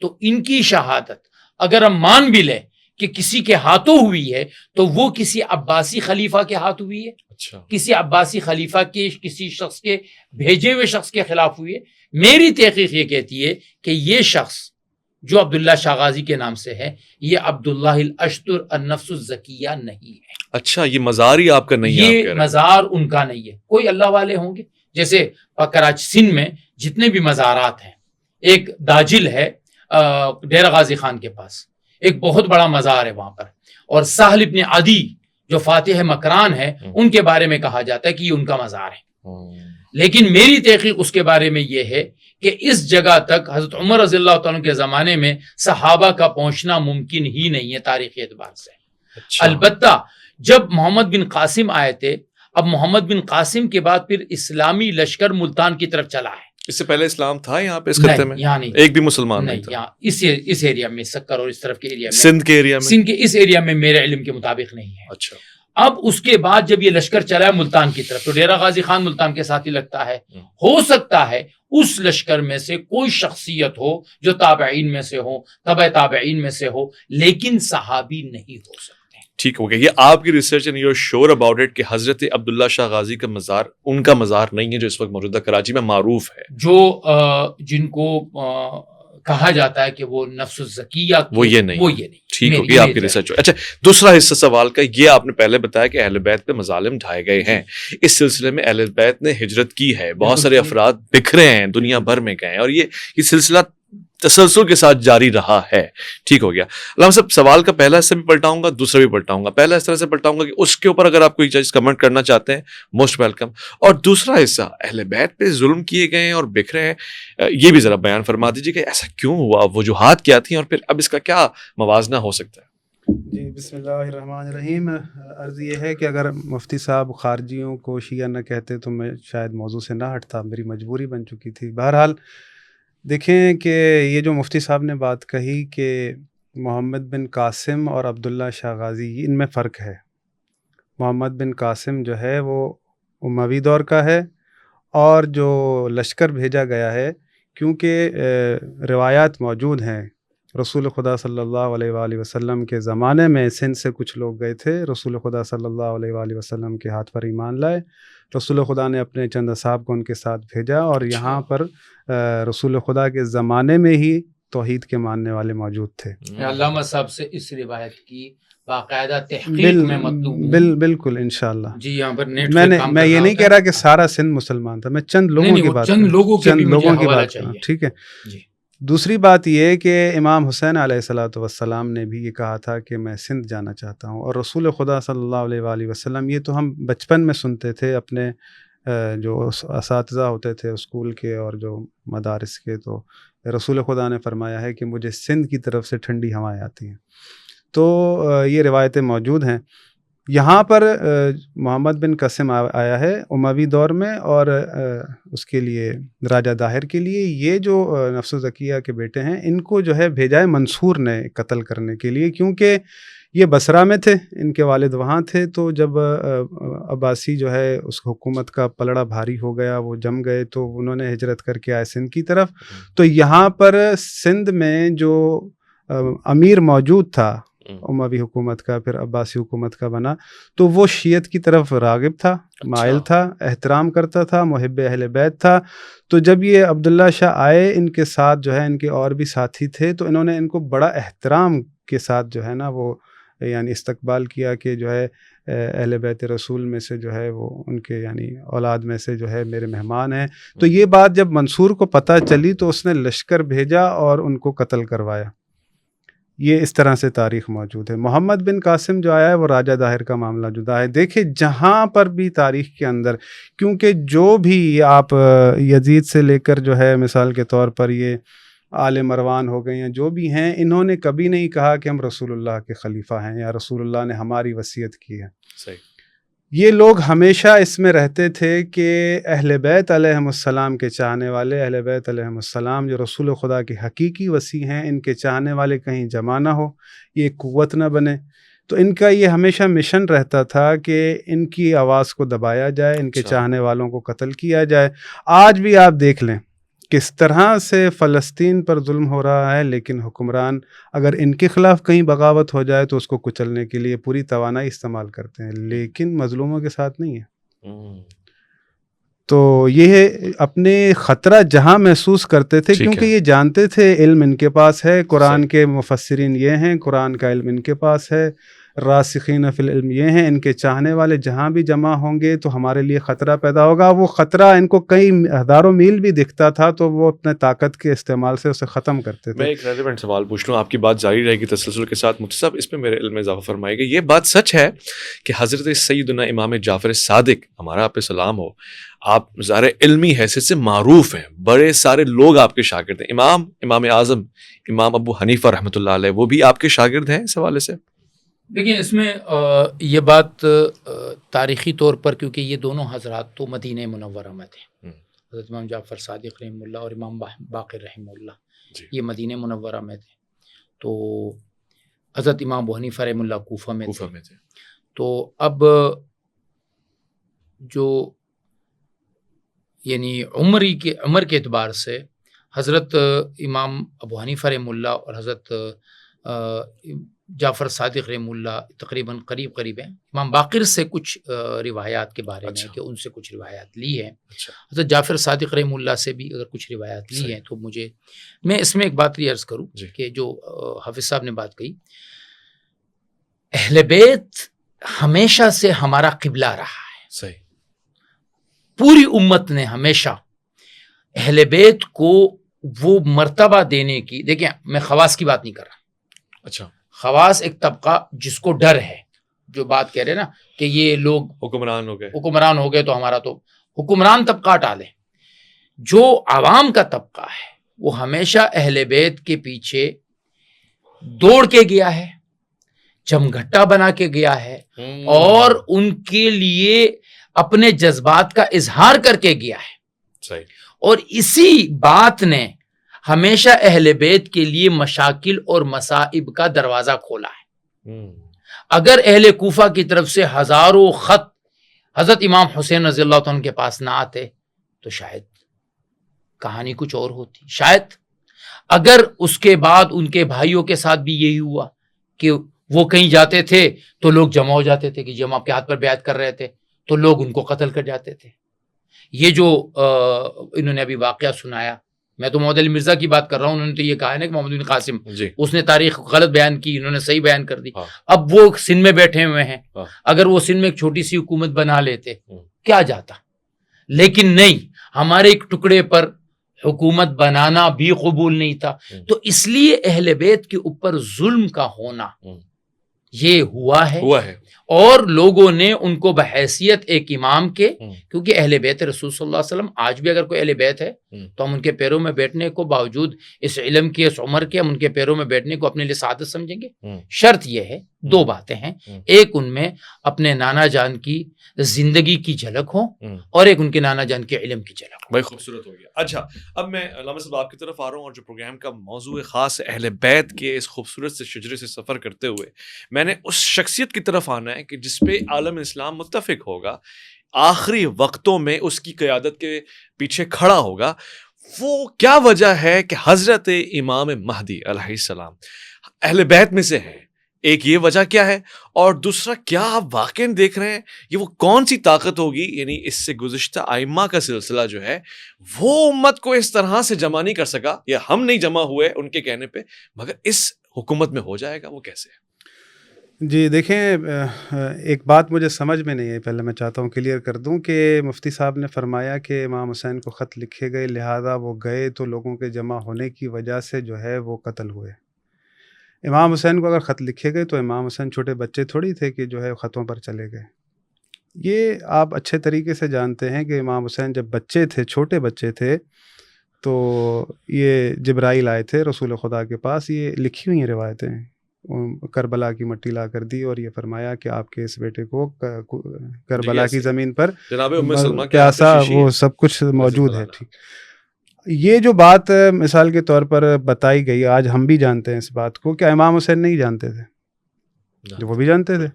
تو ان کی شہادت اگر ہم مان بھی لیں کہ کسی کے ہاتھوں ہوئی ہے تو وہ کسی عباسی خلیفہ کے ہاتھ ہوئی ہے. اچھا. کسی عباسی خلیفہ کے کسی شخص کے بھیجے ہوئے شخص کے خلاف ہوئی ہے. میری تحقیق یہ کہتی ہے کہ یہ شخص جو عبداللہ شاہ غازی کے نام سے ہے یہ عبداللہ الاشتر النفس الزکیہ نہیں ہے. اچھا، یہ مزار ہی آپ کا نہیں ہے؟ یہ مزار ان کا نہیں ہے. کوئی اللہ والے ہوں گے، جیسے کراچی سندھ میں جتنے بھی مزارات ہیں، ایک داجل ہے ڈیرہ غازی خان کے پاس، ایک بہت بڑا مزار ہے وہاں پر، اور سہل ابن عدی جو فاتح مکران ہے ان کے بارے میں کہا جاتا ہے کہ یہ ان کا مزار ہے. لیکن میری تحقیق اس کے بارے میں یہ ہے کہ اس جگہ تک حضرت عمر رضی اللہ تعالیٰ کے زمانے میں صحابہ کا پہنچنا ممکن ہی نہیں ہے تاریخی اعتبار سے. البتہ جب محمد بن قاسم آئے تھے، اب محمد بن قاسم کے بعد پھر اسلامی لشکر ملتان کی طرف چلا ہے. اس سے پہلے اسلام تھا یہاں پہ اس خطے میں؟ یہاں نہیں، ایک بھی مسلمان نہیں تھا یہاں اس ایریا میں، سکر اور اس طرف کے ایریا میں، سندھ کے ایریا میں، سندھ کے اس ایریا میں میرے علم کے مطابق نہیں ہے. اچھا. اب اس کے بعد جب یہ لشکر چلا ہے ملتان کی طرف تو ڈیرہ غازی خان ملتان کے ساتھ ہی لگتا ہے. ہو سکتا ہے اس لشکر میں سے کوئی شخصیت ہو جو تابعین میں سے ہو، تبع تابعین میں سے ہو، لیکن صحابی نہیں ہو سکتے. ٹھیک ہو گیا. یہ آپ کی research and you are sure about it کہ حضرت عبداللہ شاہ غازی کا مزار ان کا مزار نہیں ہے جو اس وقت موجودہ کراچی میں معروف ہے، جو جن کو کہا جاتا ہے کہ وہ نفس الزکیہ وہ یہ نہیں. ٹھیک ہوگی آپ کی ریسرچ. اچھا دوسرا حصہ سوال کا یہ آپ نے پہلے بتایا کہ اہل بیت پہ مظالم ڈھائے گئے ہیں. اس سلسلے میں اہل بیت نے ہجرت کی ہے, بہت سارے افراد بکھرے ہیں, دنیا بھر میں گئے ہیں, اور یہ سلسلہ تسلسل کے ساتھ جاری رہا ہے. ٹھیک ہو گیا. علامہ صاحب سوال کا پہلا حصہ بھی پلٹاؤں گا, دوسرا بھی پلٹاؤں گا. پہلا اس طرح سے پلٹاؤں گا کہ اس کے اوپر اگر آپ کوئی چیز کمنٹ کرنا چاہتے ہیں موسٹ ویلکم, اور دوسرا حصہ اہل بیت پہ ظلم کیے گئے ہیں اور بکھرے ہیں, یہ بھی ذرا بیان فرما دیجیے کہ ایسا کیوں ہوا, وجوہات کیا تھیں, اور پھر اب اس کا کیا موازنہ ہو سکتا ہے. جی بسم اللہ الرحمن الرحیم. عرض یہ ہے کہ اگر مفتی صاحب خارجیوں کو شیعہ نہ کہتے تو میں شاید موضوع سے نہ ہٹتا, میری مجبوری بن چکی تھی. بہرحال دیکھیں کہ یہ جو مفتی صاحب نے بات کہی کہ محمد بن قاسم اور عبداللہ شاہ غازی, ان میں فرق ہے. محمد بن قاسم جو ہے وہ اموی دور کا ہے, اور جو لشکر بھیجا گیا ہے, کیونکہ روایات موجود ہیں رسول خدا صلی اللہ علیہ وآلہ وسلم کے زمانے میں سندھ سے کچھ لوگ گئے تھے, رسول خدا صلی اللہ علیہ وآلہ وسلم کے ہاتھ پر ایمان لائے. رسول خدا نے اپنے چند اصحاب کو ان کے ساتھ بھیجا, اور یہاں پر رسول خدا کے زمانے میں ہی توحید کے ماننے والے موجود تھے. علامہ صاحب سے اس روایت کی باقاعدہ تحقیق میں مطلوب ہوں. بالکل انشاءاللہ. جی یہاں پر نیٹ میں یہ نہیں کہہ رہا کہ سارا سندھ مسلمان تھا, میں چند لوگوں کی بات چند لوگوں کی بات چاہیے. ٹھیک ہے. دوسری بات یہ کہ امام حسین علیہ الصلوۃ والسلام نے بھی یہ کہا تھا کہ میں سندھ جانا چاہتا ہوں, اور رسول خدا صلی اللہ علیہ وآلہ وسلم, یہ تو ہم بچپن میں سنتے تھے اپنے جو اساتذہ ہوتے تھے اسکول کے اور جو مدارس کے, تو رسول خدا نے فرمایا ہے کہ مجھے سندھ کی طرف سے ٹھنڈی ہوائیں آتی ہیں. تو یہ روایتیں موجود ہیں. یہاں پر محمد بن قاسم آیا ہے اموی دور میں, اور اس کے لیے راجہ داہر کے لیے یہ جو نفس زکیہ کے بیٹے ہیں ان کو جو ہے بھیجا ہے منصور نے قتل کرنے کے لیے, کیونکہ یہ بصرہ میں تھے, ان کے والد وہاں تھے. تو جب عباسی جو ہے اس حکومت کا پلڑا بھاری ہو گیا, وہ جم گئے, تو انہوں نے ہجرت کر کے آئے سندھ کی طرف. تو یہاں پر سندھ میں جو امیر موجود تھا اموی حکومت کا, پھر عباسی حکومت کا بنا, تو وہ شیعت کی طرف راغب تھا, مائل تھا, احترام کرتا تھا, محب اہل بیت تھا. تو جب یہ عبداللہ شاہ آئے, ان کے ساتھ جو ہے ان کے اور بھی ساتھی تھے, تو انہوں نے ان کو بڑا احترام کے ساتھ جو ہے نا وہ یعنی استقبال کیا کہ جو ہے اہل بیت رسول میں سے جو ہے وہ ان کے یعنی اولاد میں سے جو ہے میرے مہمان ہیں. تو یہ بات جب منصور کو پتہ چلی تو اس نے لشکر بھیجا اور ان کو قتل کروایا. یہ اس طرح سے تاریخ موجود ہے. محمد بن قاسم جو آیا ہے وہ راجہ داہر کا معاملہ جدا ہے. دیکھیں جہاں پر بھی تاریخ کے اندر, کیونکہ جو بھی آپ یزید سے لے کر جو ہے مثال کے طور پر یہ آل مروان ہو گئے ہیں, جو بھی ہیں, انہوں نے کبھی نہیں کہا کہ ہم رسول اللہ کے خلیفہ ہیں یا رسول اللہ نے ہماری وصیت کی ہے. صحیح. یہ لوگ ہمیشہ اس میں رہتے تھے کہ اہل بیت علیہم السلام کے چاہنے والے, اہل بیت علیہم السلام جو رسول خدا کے حقیقی وصی ہیں, ان کے چاہنے والے کہیں جمع نہ ہو, یہ قوت نہ بنے. تو ان کا یہ ہمیشہ مشن رہتا تھا کہ ان کی آواز کو دبایا جائے, ان کے چاہنے والوں کو قتل کیا جائے. آج بھی آپ دیکھ لیں کس طرح سے فلسطین پر ظلم ہو رہا ہے, لیکن حکمران اگر ان کے خلاف کہیں بغاوت ہو جائے تو اس کو کچلنے کے لیے پوری توانائی استعمال کرتے ہیں, لیکن مظلوموں کے ساتھ نہیں ہے. تو یہ اپنے خطرہ جہاں محسوس کرتے تھے, کیونکہ یہ جانتے تھے علم ان کے پاس ہے, قرآن کے مفسرین یہ ہیں, قرآن کا علم ان کے پاس ہے, راسخین فی العلم یہ ہیں, ان کے چاہنے والے جہاں بھی جمع ہوں گے تو ہمارے لیے خطرہ پیدا ہوگا. وہ خطرہ ان کو کئی ہزاروں میل بھی دکھتا تھا تو وہ اپنے طاقت کے استعمال سے اسے ختم کرتے تھے. میں ایک ریلیونٹ سوال پوچھ لوں, آپ کی بات جاری رہے گی تسلسل کے ساتھ. مفتی صاحب اس پہ میرے علم میں اضافہ فرمائے گا, یہ بات سچ ہے کہ حضرت سیدنا امام جعفر صادق ہمارا آپ پہ سلام ہو, آپ ظاہر علمی حیثیت سے معروف ہیں, بڑے سارے لوگ آپ کے شاگرد ہیں. امام اعظم امام ابو حنیفہ رحمۃ اللہ علیہ وہ بھی آپ کے شاگرد ہیں اس حوالے سے؟ دیکھیں اس میں یہ بات تاریخی طور پر, کیونکہ یہ دونوں حضرات تو مدینہ منورہ میں تھے, حضرت امام جعفر صادق رحمہ اللہ اور امام باقر رحمہ اللہ یہ مدینہ منورہ میں تھے. تو حضرت امام ابو حنیفہ رحمہ اللہ کوفہ میں تھے. تو اب جو یعنی عمر کے اعتبار سے حضرت امام ابو حنیفہ رحمہ اللہ اور حضرت جعفر صادق رحمہ اللہ تقریباً قریب ہیں. امام باقر سے کچھ روایات کے بارے میں کہ ان سے کچھ روایات لی ہیں. حضرت جعفر صادق رحمہ اللہ سے بھی اگر کچھ روایات لی ہیں تو میں اس میں ایک بات عرض کروں کہ جو حافظ صاحب نے بات کہی, اہل بیت ہمیشہ سے ہمارا قبلہ رہا ہے. صحیح. پوری امت نے ہمیشہ اہل بیت کو وہ مرتبہ دینے کی، دیکھیں میں خواص کی بات نہیں کر رہا. اچھا. خواص ایک طبقہ جس کو ڈر ہے، جو بات کہہ رہے نا کہ یہ لوگ حکمران ہو گئے تو ہمارا تو حکمران طبقہ ٹالے. جو عوام کا طبقہ ہے وہ ہمیشہ اہل بیت کے پیچھے دوڑ کے گیا ہے، جمگھٹا بنا کے گیا ہے، اور ان کے لیے اپنے جذبات کا اظہار کر کے گیا ہے. صحیح. اور اسی بات نے ہمیشہ اہل بیت کے لیے مشاکل اور مصائب کا دروازہ کھولا ہے. اگر اہل کوفہ کی طرف سے ہزاروں خط حضرت امام حسین رضی اللہ عنہ کے پاس نہ آتے تو شاید کہانی کچھ اور ہوتی. شاید اگر اس کے بعد ان کے بھائیوں کے ساتھ بھی یہی ہوا کہ وہ کہیں جاتے تھے تو لوگ جمع ہو جاتے تھے کہ جب آپ کے ہاتھ پر بیعت کر رہے تھے تو لوگ ان کو قتل کر جاتے تھے. یہ جو انہوں نے ابھی واقعہ سنایا، میں تو محمد علی مرزا کی بات کر رہا ہوں، انہوں نے تو یہ کہا ہے نا کہ محمد بن قاسم اس نے تاریخ غلط بیان کی، انہوں نے صحیح بیان کر دی. اب وہ سندھ میں بیٹھے ہوئے ہیں، اگر وہ سندھ میں ایک چھوٹی سی حکومت بنا لیتے کیا جاتا، لیکن نہیں، ہمارے ایک ٹکڑے پر حکومت بنانا بھی قبول نہیں تھا. تو اس لیے اہل بیت کے اوپر ظلم کا ہونا یہ ہوا ہے، اور لوگوں نے ان کو بحیثیت ایک امام کے، کیونکہ اہل بیت رسول صلی اللہ علیہ وسلم، آج بھی اگر کوئی اہل بیت ہے تو ہم ان کے پیروں میں بیٹھنے کو، باوجود اس علم کی، اس عمر کے، ہم ان کے پیروں میں بیٹھنے کو اپنے لیے سعادت سمجھیں گے. شرط یہ ہے، دو باتیں ہیں، ایک ان میں اپنے نانا جان کی زندگی کی جھلک ہو، اور ایک ان کے نانا جان کے علم کی جھلک ہو. بھائی خوبصورت ہو گیا. اچھا، اب میں علامہ صاحب آپ کی طرف آ رہا ہوں، اور جو پروگرام کا موضوع خاص ہے اہل بیت کے اس خوبصورت سے شجرے سے سفر کرتے ہوئے میں نے اس شخصیت کی طرف آنا ہے کہ جس پہ عالم اسلام متفق ہوگا، آخری وقتوں میں اس کی قیادت کے پیچھے کھڑا ہوگا. وہ کیا وجہ ہے کہ حضرت امام مہدی علیہ السلام اہل بیت میں سے ہیں؟ ایک یہ وجہ کیا ہے، اور دوسرا کیا آپ واقعی دیکھ رہے ہیں یہ وہ کون سی طاقت ہوگی، یعنی اس سے گزشتہ ائمہ کا سلسلہ جو ہے وہ امت کو اس طرح سے جمع نہیں کر سکا، یا ہم نہیں جمع ہوئے ان کے کہنے پہ، مگر اس حکومت میں ہو جائے گا، وہ کیسے ہے؟ جی دیکھیں، ایک بات مجھے سمجھ میں نہیں ہے، پہلے میں چاہتا ہوں کلیئر کر دوں کہ مفتی صاحب نے فرمایا کہ امام حسین کو خط لکھے گئے لہذا وہ گئے تو لوگوں کے جمع ہونے کی وجہ سے جو ہے وہ قتل ہوئے. امام حسین کو اگر خط لکھے گئے تو امام حسین چھوٹے بچے تھوڑی تھے کہ جو ہے خطوں پر چلے گئے. یہ آپ اچھے طریقے سے جانتے ہیں کہ امام حسین جب بچے تھے، چھوٹے بچے تھے، تو یہ جبرائیل آئے تھے رسول خدا کے پاس. یہ لکھی ہوئی روایتیں ہیں، کربلا کی مٹی لا کر دی اور یہ فرمایا کہ آپ کے اس بیٹے کو کربلا کی زمین پر پیاسا، وہ سب کچھ موجود ہے. ٹھیک، یہ جو بات مثال کے طور پر بتائی گئی، آج ہم بھی جانتے ہیں اس بات کو، کہ امام حسین نہیں جانتے تھے، وہ بھی جانتے تھے.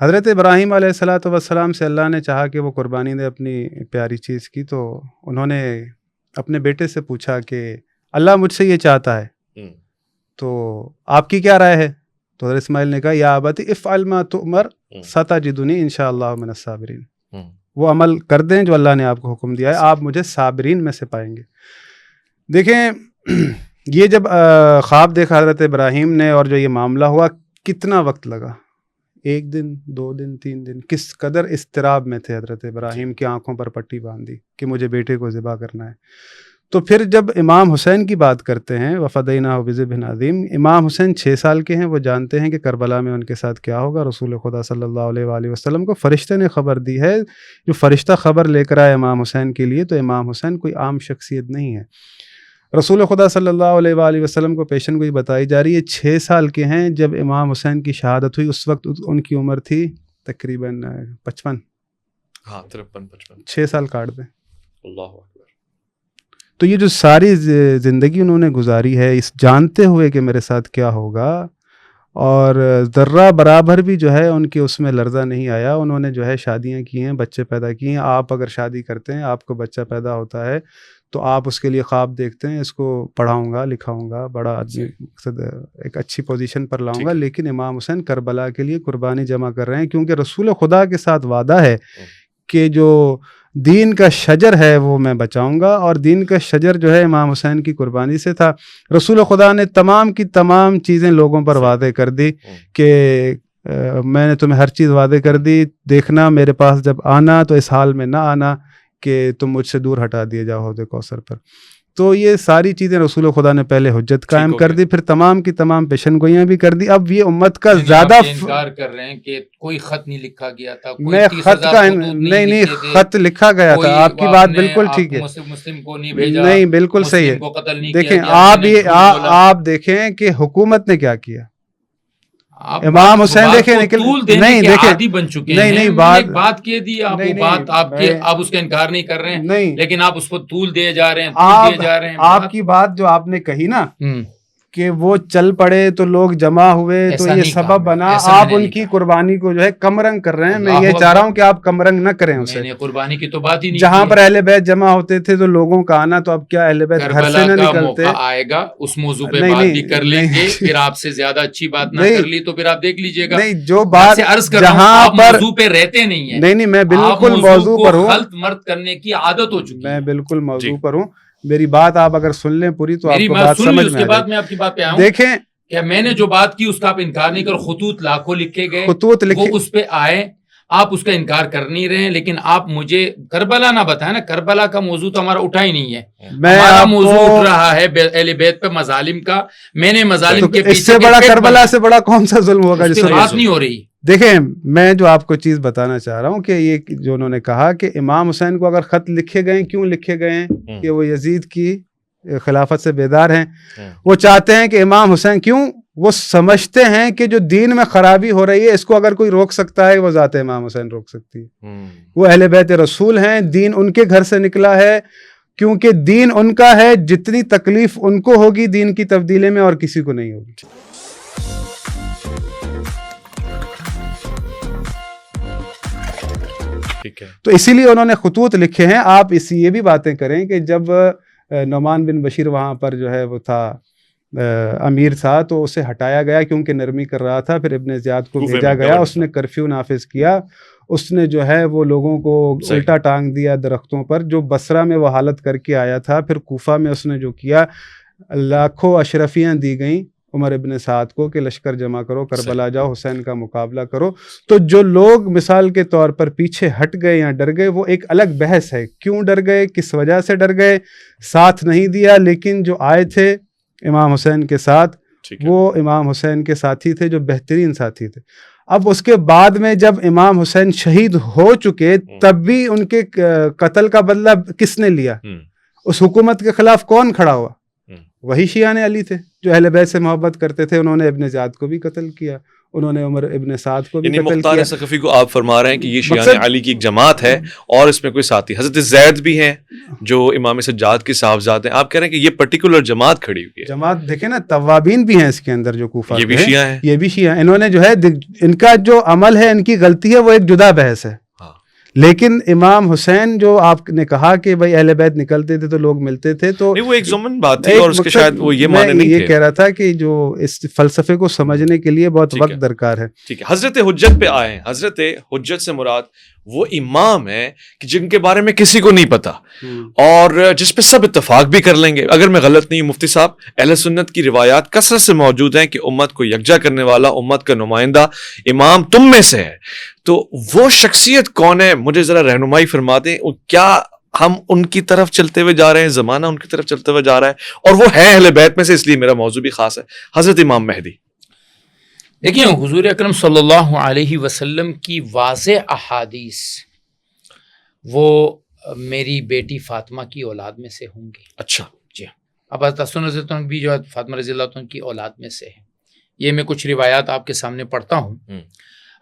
حضرت ابراہیم علیہ الصلاۃ والسلام سے اللہ نے چاہا کہ وہ قربانی دے اپنی پیاری چیز کی، تو انہوں نے اپنے بیٹے سے پوچھا کہ اللہ مجھ سے یہ چاہتا ہے تو آپ کی کیا رائے ہے؟ تو حضرت اسماعیل نے کہا یا ابت افعل ما تؤمر ستجدنی انشاءاللہ من الصابرین. وہ عمل کر دیں جو اللہ نے آپ کو حکم دیا ہے، آپ مجھے صابرین میں سے پائیں گے. دیکھیں، یہ جب خواب دیکھا حضرت ابراہیم نے اور جو یہ معاملہ ہوا، کتنا وقت لگا؟ 1 دن، 2 دن، 3 دن. کس قدر اضطراب میں تھے حضرت ابراہیم کی آنکھوں پر پٹی باندھی کہ مجھے بیٹے کو ذبح کرنا ہے. تو پھر جب امام حسین کی بات کرتے ہیں وفدیناہ بذبح عظیم، امام حسین 6 سال کے ہیں، وہ جانتے ہیں کہ کربلا میں ان کے ساتھ کیا ہوگا. رسول خدا صلی اللہ علیہ وآلہ وسلم کو فرشتے نے خبر دی ہے، جو فرشتہ خبر لے کر آئے امام حسین کے لیے، تو امام حسین کوئی عام شخصیت نہیں ہے. رسول خدا صلی اللہ علیہ وآلہ وسلم کو پیشن گوئی بتائی جا رہی ہے. 6 سال کے ہیں جب امام حسین کی شہادت ہوئی، اس وقت ان کی عمر تھی تقریباً 55. ہاں 53-55. 6 سال کاٹ دیں. اللہ اکبر. تو یہ جو ساری زندگی انہوں نے گزاری ہے اس جانتے ہوئے کہ میرے ساتھ کیا ہوگا، اور ذرہ برابر بھی جو ہے ان کے اس میں لرزہ نہیں آیا. انہوں نے جو ہے شادیاں کی ہیں، بچے پیدا کیے ہیں. آپ اگر شادی کرتے ہیں، آپ کو بچہ پیدا ہوتا ہے تو آپ اس کے لیے خواب دیکھتے ہیں، اس کو پڑھاؤں گا، لکھاؤں گا، بڑا آدمی، ایک اچھی پوزیشن پر لاؤں گا. لیکن امام حسین کربلا کے لیے قربانی جمع کر رہے ہیں، کیونکہ رسول خدا کے ساتھ وعدہ ہے کہ جو دین کا شجر ہے وہ میں بچاؤں گا، اور دین کا شجر جو ہے امام حسین کی قربانی سے تھا۔ رسول خدا نے تمام کی تمام چیزیں لوگوں پر وعدے کر دی کہ میں نے تمہیں ہر چیز وعدے کر دی، دیکھنا میرے پاس جب آنا تو اس حال میں نہ آنا کہ تم مجھ سے دور ہٹا دیے جاؤ حوض کوثر پر۔ تو یہ ساری چیزیں رسول خدا نے پہلے حجت قائم کر دی، پھر تمام کی تمام پیشن گوئیاں بھی کر دی۔ اب یہ امت کا زیادہ انکار کر رہے ہیں کہ کوئی خط نہیں لکھا گیا تھا، میں خط کا نہیں خط لکھا گیا تھا، آپ کی بات بالکل ٹھیک ہے، مسلم کو نہیں بھیجا، نہیں بالکل صحیح ہے۔ دیکھیں آپ دیکھیں کہ حکومت نے کیا کیا، امام حسین دیکھیں نہیں دیکھیں بن چکے نہیں ہیں، بات کہہ دی بات آپ اس کا انکار نہیں کر رہے ہیں، نہیں، لیکن آپ اس کو طول دیے جا رہے ہیں۔ آپ کی بات جو آپ نے کہی نا کہ وہ چل پڑے تو لوگ جمع ہوئے تو یہ سبب بنا، آپ ان کی قربانی کو جو ہے کم رنگ کر رہے ہیں۔ میں یہ چاہ رہا ہوں کہ آپ کم رنگ نہ کریں اسے، قربانی کی تو بات ہی نہیں، جہاں پر اہل بیت جمع ہوتے تھے تو لوگوں کا آنا، تو اب کیا اہل بیت گھر سے نہ نکلتے؟ آئے گا اس موضوع پہ بات بھی کر لیں گے، پھر آپ سے زیادہ اچھی بات نہ کر لی تو پھر آپ دیکھ لیجئے گا۔ نہیں جو بات جہاں پر موضوع پہ رہتے نہیں ہیں، نہیں میں بالکل موضوع پر ہوں، خلط مرد کرنے کی عادت ہو چکی ہے، میں بالکل موضوع پر ہوں۔ میری بات آپ اگر سن لیں پوری تو آپ کو بات سمجھ میں آ جائے۔ بعد میں آپ کی بات پہ آؤں، دیکھیں کہ میں نے جو بات کی اس کا آپ انکار نہیں کرو، خطوط لاکھوں لکھے گئے، خطوط وہ اس پہ آئے، آپ اس کا انکار کر نہیں رہے ہیں، لیکن آپ مجھے کربلا نہ بتائیں نا، کربلا کا موضوع تو ہمارا اٹھا ہی نہیں ہے، ہمارا موضوع اٹھ رہا ہے اہل بیت پہ مظالم کا۔ میں نے مظالم کے اس سے بڑا کربلا سے بڑا کون سا ظلم ہوگا جس سے بات نہیں ہو رہی؟ دیکھیں میں جو آپ کو چیز بتانا چاہ رہا ہوں کہ یہ جو انہوں نے کہا کہ امام حسین کو اگر خط لکھے گئے، کیوں لکھے گئے ہیں کہ وہ یزید کی خلافت سے بیدار ہیں، وہ چاہتے ہیں کہ امام حسین، کیوں وہ سمجھتے ہیں کہ جو دین میں خرابی ہو رہی ہے اس کو اگر کوئی روک سکتا ہے وہ ذات امام حسین روک سکتی ہے۔ وہ اہل بیت رسول ہیں، دین ان کے گھر سے نکلا ہے، کیونکہ دین ان کا ہے، جتنی تکلیف ان کو ہوگی دین کی تبدیلی میں اور کسی کو نہیں ہوگی۔ تو اسی لیے انہوں نے خطوط لکھے ہیں۔ آپ یہ بھی باتیں کریں کہ جب نعمان بن بشیر وہاں پر جو ہے وہ تھا امیر تھا تو اسے ہٹایا گیا کیونکہ نرمی کر رہا تھا، پھر ابن زیاد کو بھیجا گیا، اس نے کرفیو نافذ کیا، اس نے جو ہے وہ لوگوں کو الٹا ٹانگ دیا درختوں پر، جو بصرہ میں وہ حالت کر کے آیا تھا۔ پھر کوفہ میں اس نے جو کیا، لاکھوں اشرفیاں دی گئیں عمر ابن سعد کو کہ لشکر جمع کرو، کربلا جاؤ، حسین کا مقابلہ کرو۔ تو جو لوگ مثال کے طور پر پیچھے ہٹ گئے یا ڈر گئے وہ ایک الگ بحث ہے، کیوں ڈر گئے، کس وجہ سے ڈر گئے، ساتھ نہیں دیا، لیکن جو آئے تھے امام حسین کے ساتھ وہ امام حسین کے ساتھی تھے، جو بہترین ساتھی تھے۔ اب اس کے بعد میں جب امام حسین شہید ہو چکے تب بھی ان کے قتل کا بدلہ کس نے لیا؟ اس حکومت کے خلاف کون کھڑا ہوا؟ وہی شیعان علی تھے جو اہل بیت سے محبت کرتے تھے، انہوں نے ابن زیاد کو بھی قتل کیا، انہوں نے عمر ابن سعد کو بھی قتل کیا۔ مختار ثقفی کو آپ فرما رہے ہیں کہ یہ شیعان علی کی ایک جماعت ہے اور اس میں کوئی ساتھی حضرت زید بھی ہیں جو امام سجاد کے صاحبزاد ہیں، آپ کہہ رہے ہیں کہ یہ پرٹیکولر جماعت کھڑی ہوئی ہے۔ جماعت دیکھیں نا، توابین بھی ہیں اس کے اندر جو کوفہ یہ بھی شیعہ ہیں، یہ بھی شیعہ ہیں۔ انہوں نے جو ہے ان کا جو عمل ہے، ان کی غلطی ہے، وہ ایک جدا بحث ہے، لیکن امام حسین جو آپ نے کہا کہ بھائی اہل بیت نکلتے تھے تو لوگ ملتے تھے، تو وہ ایک ضمن بات تھی اور اس کے شاید وہ یہ معنی نہیں تھے۔ یہ کہہ رہا تھا کہ جو اس فلسفے کو سمجھنے کے لیے بہت وقت درکار ہے۔ ٹھیک ہے، حضرت حجت پہ آئے ہیں۔ حضرت حجت سے مراد وہ امام ہیں کہ جن کے بارے میں کسی کو نہیں پتا اور جس پہ سب اتفاق بھی کر لیں گے۔ اگر میں غلط نہیں ہوں مفتی صاحب، اہل سنت کی روایات کثرت سے موجود ہیں کہ امت کو یکجا کرنے والا، امت کا نمائندہ امام تم میں سے ہے، تو وہ شخصیت کون ہے؟ مجھے ذرا رہنمائی فرما دیں، کیا ہم ان کی طرف چلتے ہوئے جا رہے ہیں، زمانہ ان کی طرف چلتے ہوئے جا رہا ہے، اور وہ ہے اہل بیت میں سے، اس لیے میرا موضوع بھی خاص ہے حضرت امام مہدی۔ دیکھیں حضور اکرم صلی اللہ علیہ وسلم کی واضح احادیث وہ میری بیٹی فاطمہ کی اولاد میں سے ہوں گی۔ اچھا جی ہاں، اب حسن رضی اللہ عنہ بھی جو ہے فاطمہ رضی اللہ عنہ کی اولاد میں سے ہے۔ یہ میں کچھ روایات آپ کے سامنے پڑھتا ہوں۔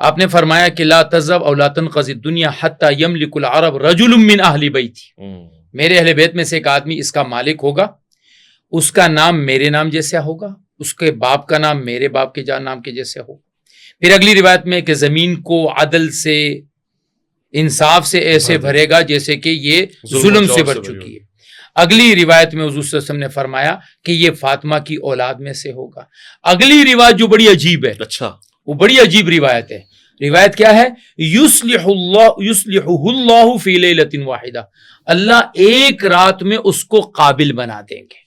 آپ نے فرمایا کہ لا تذهب او لا تنقضي الدنيا حتى يملك العرب رجل من اهل بیتی، میرے اہل بیت میں سے ایک آدمی اس کا مالک ہوگا، اس کا نام میرے نام جیسا ہوگا، اس کے باپ کا نام میرے باپ کے نام کے جیسے ہو۔ پھر اگلی روایت میں کہ زمین کو عدل سے، انصاف سے ایسے بھرے گا جیسے کہ یہ ظلم سے بھر چکی ہے۔ اگلی روایت میں حضور صلی اللہ علیہ وسلم نے فرمایا کہ یہ فاطمہ کی اولاد میں سے ہوگا۔ اگلی روایت جو بڑی عجیب ہے، اچھا، وہ بڑی عجیب روایت ہے، روایت کیا ہے؟ یصلح اللہ فی لیلۃ واحدہ، اللہ ایک رات میں اس کو قابل بنا دیں گے.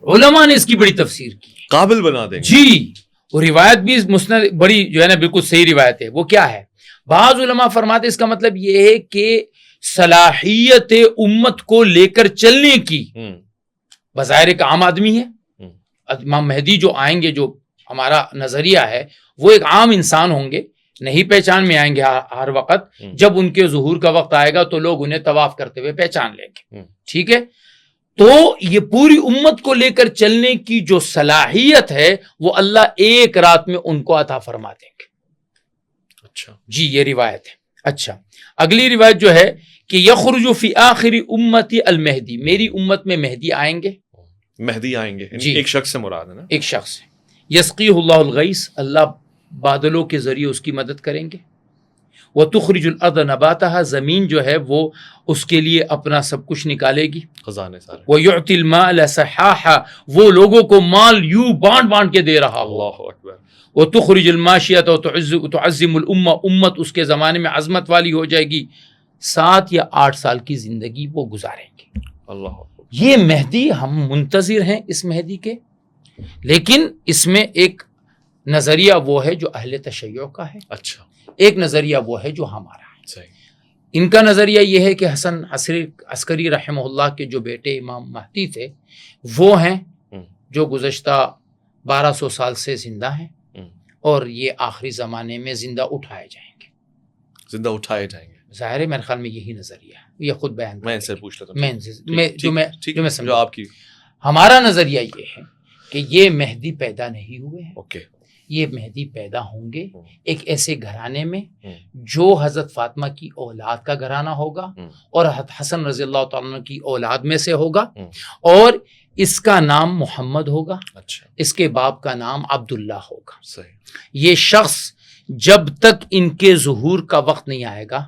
علماء نے اس کی بڑی تفسیر کی، قابل بنا دیں گے. جی. وہ روایت بھی مسند بڑی جو ہے نا بالکل صحیح روایت ہے. وہ کیا ہے؟ بعض علماء فرماتے اس کا مطلب یہ ہے کہ صلاحیت امت کو لے کر چلنے کی، بظاہر ایک عام آدمی ہے، امام مہدی جو آئیں گے، جو ہمارا نظریہ ہے وہ ایک عام انسان ہوں گے، نہیں پہچان میں آئیں گے ہر وقت. جب ان کے ظہور کا وقت آئے گا تو لوگ انہیں طواف کرتے ہوئے پہچان لیں گے. ٹھیک ہے. تو یہ پوری امت کو لے کر چلنے کی جو صلاحیت ہے وہ اللہ ایک رات میں ان کو عطا فرما دیں گے. اچھا جی یہ روایت ہے. اچھا اگلی روایت جو ہے کہ یخرج فی آخری امتی المہدی، میری امت میں مہدی آئیں گے. مہدی آئیں گے جی. ایک شخص سے مراد ہے نا؟ ایک شخص ہے. یسقیہ اللہ الغیث، اللہ بادلوں کے ذریعے اس کی مدد کریں گے. وتخرج الارض نباتها، زمین جو ہے وہ اس کے لیے اپنا سب کچھ نکالے گی. خزانے سارے. ویعطی المال سحاحا، وہ لوگوں کو مال یوں بانٹ بانٹ کے دے رہا ہو. اللہ اکبر. وتخرج الماشیۃ وتعظم الامہ، امت اس کے زمانے میں عظمت والی ہو جائے گی. 7 یا 8 سال کی زندگی وہ گزاریں گے. اللہ اکبر. یہ مہدی ہم منتظر ہیں اس مہدی کے، لیکن اس میں ایک نظریہ وہ ہے جو اہل تشیع کا ہے، اچھا ایک نظریہ وہ ہے جو ہمارا ہے. صحیح. ان کا نظریہ یہ ہے کہ حسن عسکری رحمہ اللہ کے جو بیٹے امام مہدی تھے وہ ہیں جو گزشتہ 1200 سال سے زندہ ہیں، اور یہ آخری زمانے میں زندہ اٹھائے جائیں گے. زندہ اٹھائے جائیں گے. ظاہر ہے میرے خیال میں یہی نظریہ ہے، یہ خود بیان میں ان سے پوچھ لیتا میں ہوں جو آپ کی. ہمارا نظریہ یہ ہے کہ یہ مہدی پیدا نہیں ہوئے ہیں. اوکے. یہ مہدی پیدا ہوں گے ایک ایسے گھرانے میں جو حضرت فاطمہ کی اولاد کا گھرانہ ہوگا اور حسن رضی اللہ تعالیٰ عنہ کی اولاد میں سے ہوگا، اور اس کا نام محمد ہوگا. اچھا. اس کے باپ کا نام عبداللہ ہوگا. صحیح. یہ شخص جب تک ان کے ظہور کا وقت نہیں آئے گا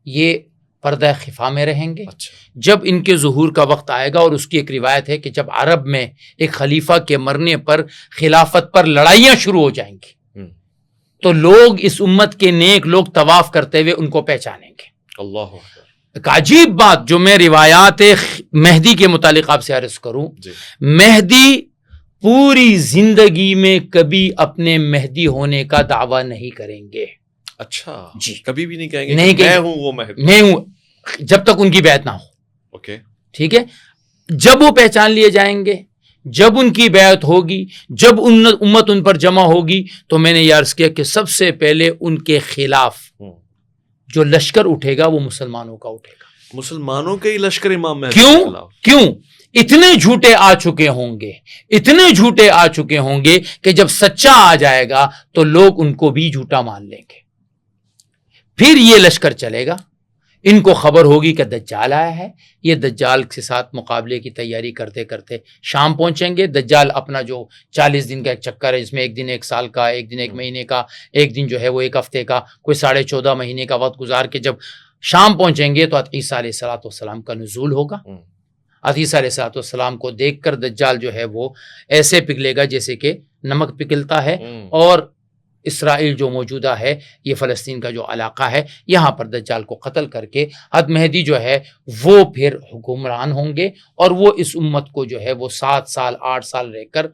یہ پردہ خفا میں رہیں گے. اچھا. جب ان کے ظہور کا وقت آئے گا، اور اس کی ایک روایت ہے کہ جب عرب میں ایک خلیفہ کے مرنے پر خلافت پر لڑائیاں شروع ہو جائیں گی تو لوگ اس امت کے نیک لوگ طواف کرتے ہوئے ان کو پہچانیں گے. اللہ اکبر. ایک عجیب بات جو میں روایات مہدی کے متعلق آپ سے عرض کروں، مہدی پوری زندگی میں کبھی اپنے مہدی ہونے کا دعویٰ نہیں کریں گے. اچھا. جی. کبھی بھی نہیں کہیں گے نہیں کہ میں ہوں وہ مہدی. میں ہوں، جب تک ان کی بیعت نہ ہو. اوکے. ٹھیک ہے. جب وہ پہچان لیے جائیں گے، جب ان کی بیعت ہوگی، جب امت ان پر جمع ہوگی، تو میں نے یہ عرض کیا کہ سب سے پہلے ان کے خلاف جو لشکر اٹھے گا وہ مسلمانوں کا اٹھے گا. مسلمانوں کے ہی لشکر امام مہدی کے خلاف. کیوں؟ اتنے جھوٹے آ چکے ہوں گے، اتنے جھوٹے آ چکے ہوں گے کہ جب سچا آ جائے گا تو لوگ ان کو بھی جھوٹا مان لیں گے. پھر یہ لشکر چلے گا، ان کو خبر ہوگی کہ دجال آیا ہے. یہ دجال کے ساتھ مقابلے کی تیاری کرتے کرتے شام پہنچیں گے. دجال اپنا جو 40 دن کا ایک چکر ہے، اس میں ایک دن 1 سال کا، ایک دن 1 مہینے کا، ایک دن جو ہے وہ 1 ہفتے کا، کوئی 14.5 مہینے کا وقت گزار کے جب شام پہنچیں گے تو عیسیٰ علیہ السلام کا نزول ہوگا. عیسیٰ علیہ السلام کو دیکھ کر دجال جو ہے وہ ایسے پگھلے گا جیسے کہ نمک پگھلتا ہے. اور اسرائیل جو موجودہ ہے، یہ فلسطین کا جو علاقہ ہے، یہاں پر دجال کو قتل کر کے حضرت مہدی جو ہے وہ پھر حکمران ہوں گے، اور وہ اس امت کو جو ہے وہ 7 سال 8 سال رہ کر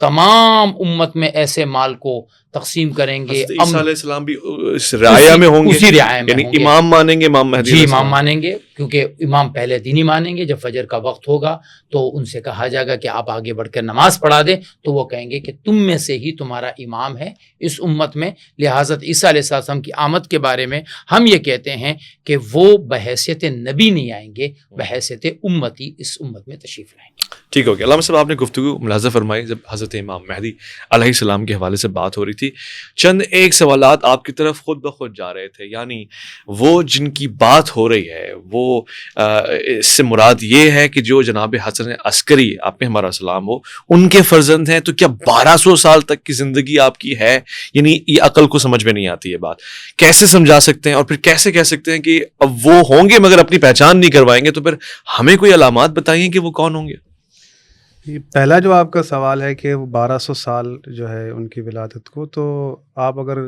تمام امت میں ایسے مال کو تقسیم کریں گے. عیسیٰ علیہ السلام بھی اس رعایا میں ہوں گے، اسی رعایا میں یعنی ہوں گے. امام مانیں گے امام مہدی. جی امام مانیں گے، کیونکہ امام پہلے دن ہی مانیں گے. جب فجر کا وقت ہوگا تو ان سے کہا جائے گا کہ آپ آگے بڑھ کر نماز پڑھا دیں، تو وہ کہیں گے کہ تم میں سے ہی تمہارا امام ہے اس امت میں. لہٰذا عیسیٰ علیہ السلام کی آمد کے بارے میں ہم یہ کہتے ہیں کہ وہ بحیثیت نبی نہیں آئیں گے، بحیثیت امتی اس امت میں تشریف لائیں گے. ٹھیک ہو گیا. علامہ صاحب آپ نے گفتگو ملاحظہ فرمائی جب حضرت امام مہدی علیہ السلام کے حوالے سے بات ہو رہی تھی، چند ایک سوالات آپ کی طرف خود بخود جا رہے تھے. یعنی وہ جن کی بات ہو رہی ہے وہ اس سے مراد یہ ہے کہ جو جناب حسن عسکری آپ میں ہمارا سلام ہو ان کے فرزند ہیں، تو کیا 1200 سال تک کی زندگی آپ کی ہے؟ یعنی یہ عقل کو سمجھ میں نہیں آتی. یہ بات کیسے سمجھا سکتے ہیں، اور پھر کیسے کہہ سکتے ہیں کہ اب وہ ہوں گے مگر اپنی پہچان نہیں کروائیں گے؟ تو پھر ہمیں کوئی علامات بتائیے کہ وہ کون ہوں گے. پہلا جو آپ کا سوال ہے کہ وہ 1200 سال جو ہے ان کی ولادت کو، تو آپ اگر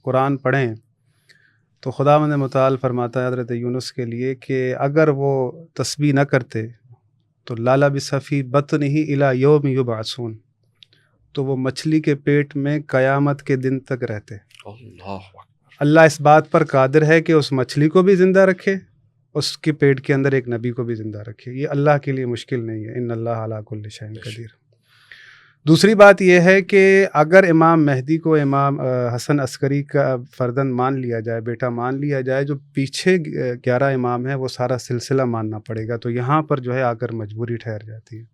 قرآن پڑھیں تو خداوند متعال فرماتا ہے حضرت یونس کے لیے کہ اگر وہ تسبیح نہ کرتے تو لالا بصفی بطن ہی الی یوم یبعثون، تو وہ مچھلی کے پیٹ میں قیامت کے دن تک رہتے۔ اللہ اللہ اس بات پر قادر ہے کہ اس مچھلی کو بھی زندہ رکھے، اس کے پیٹ کے اندر ایک نبی کو بھی زندہ رکھے، یہ اللہ کے لیے مشکل نہیں ہے، ان اللہ علی کل شیء قدیر۔ دوسری بات یہ ہے کہ اگر امام مہدی کو امام حسن عسکری کا فرزند مان لیا جائے، بیٹا مان لیا جائے، جو پیچھے 11 امام ہیں وہ سارا سلسلہ ماننا پڑے گا، تو یہاں پر جو ہے آ کر مجبوری ٹھہر جاتی ہے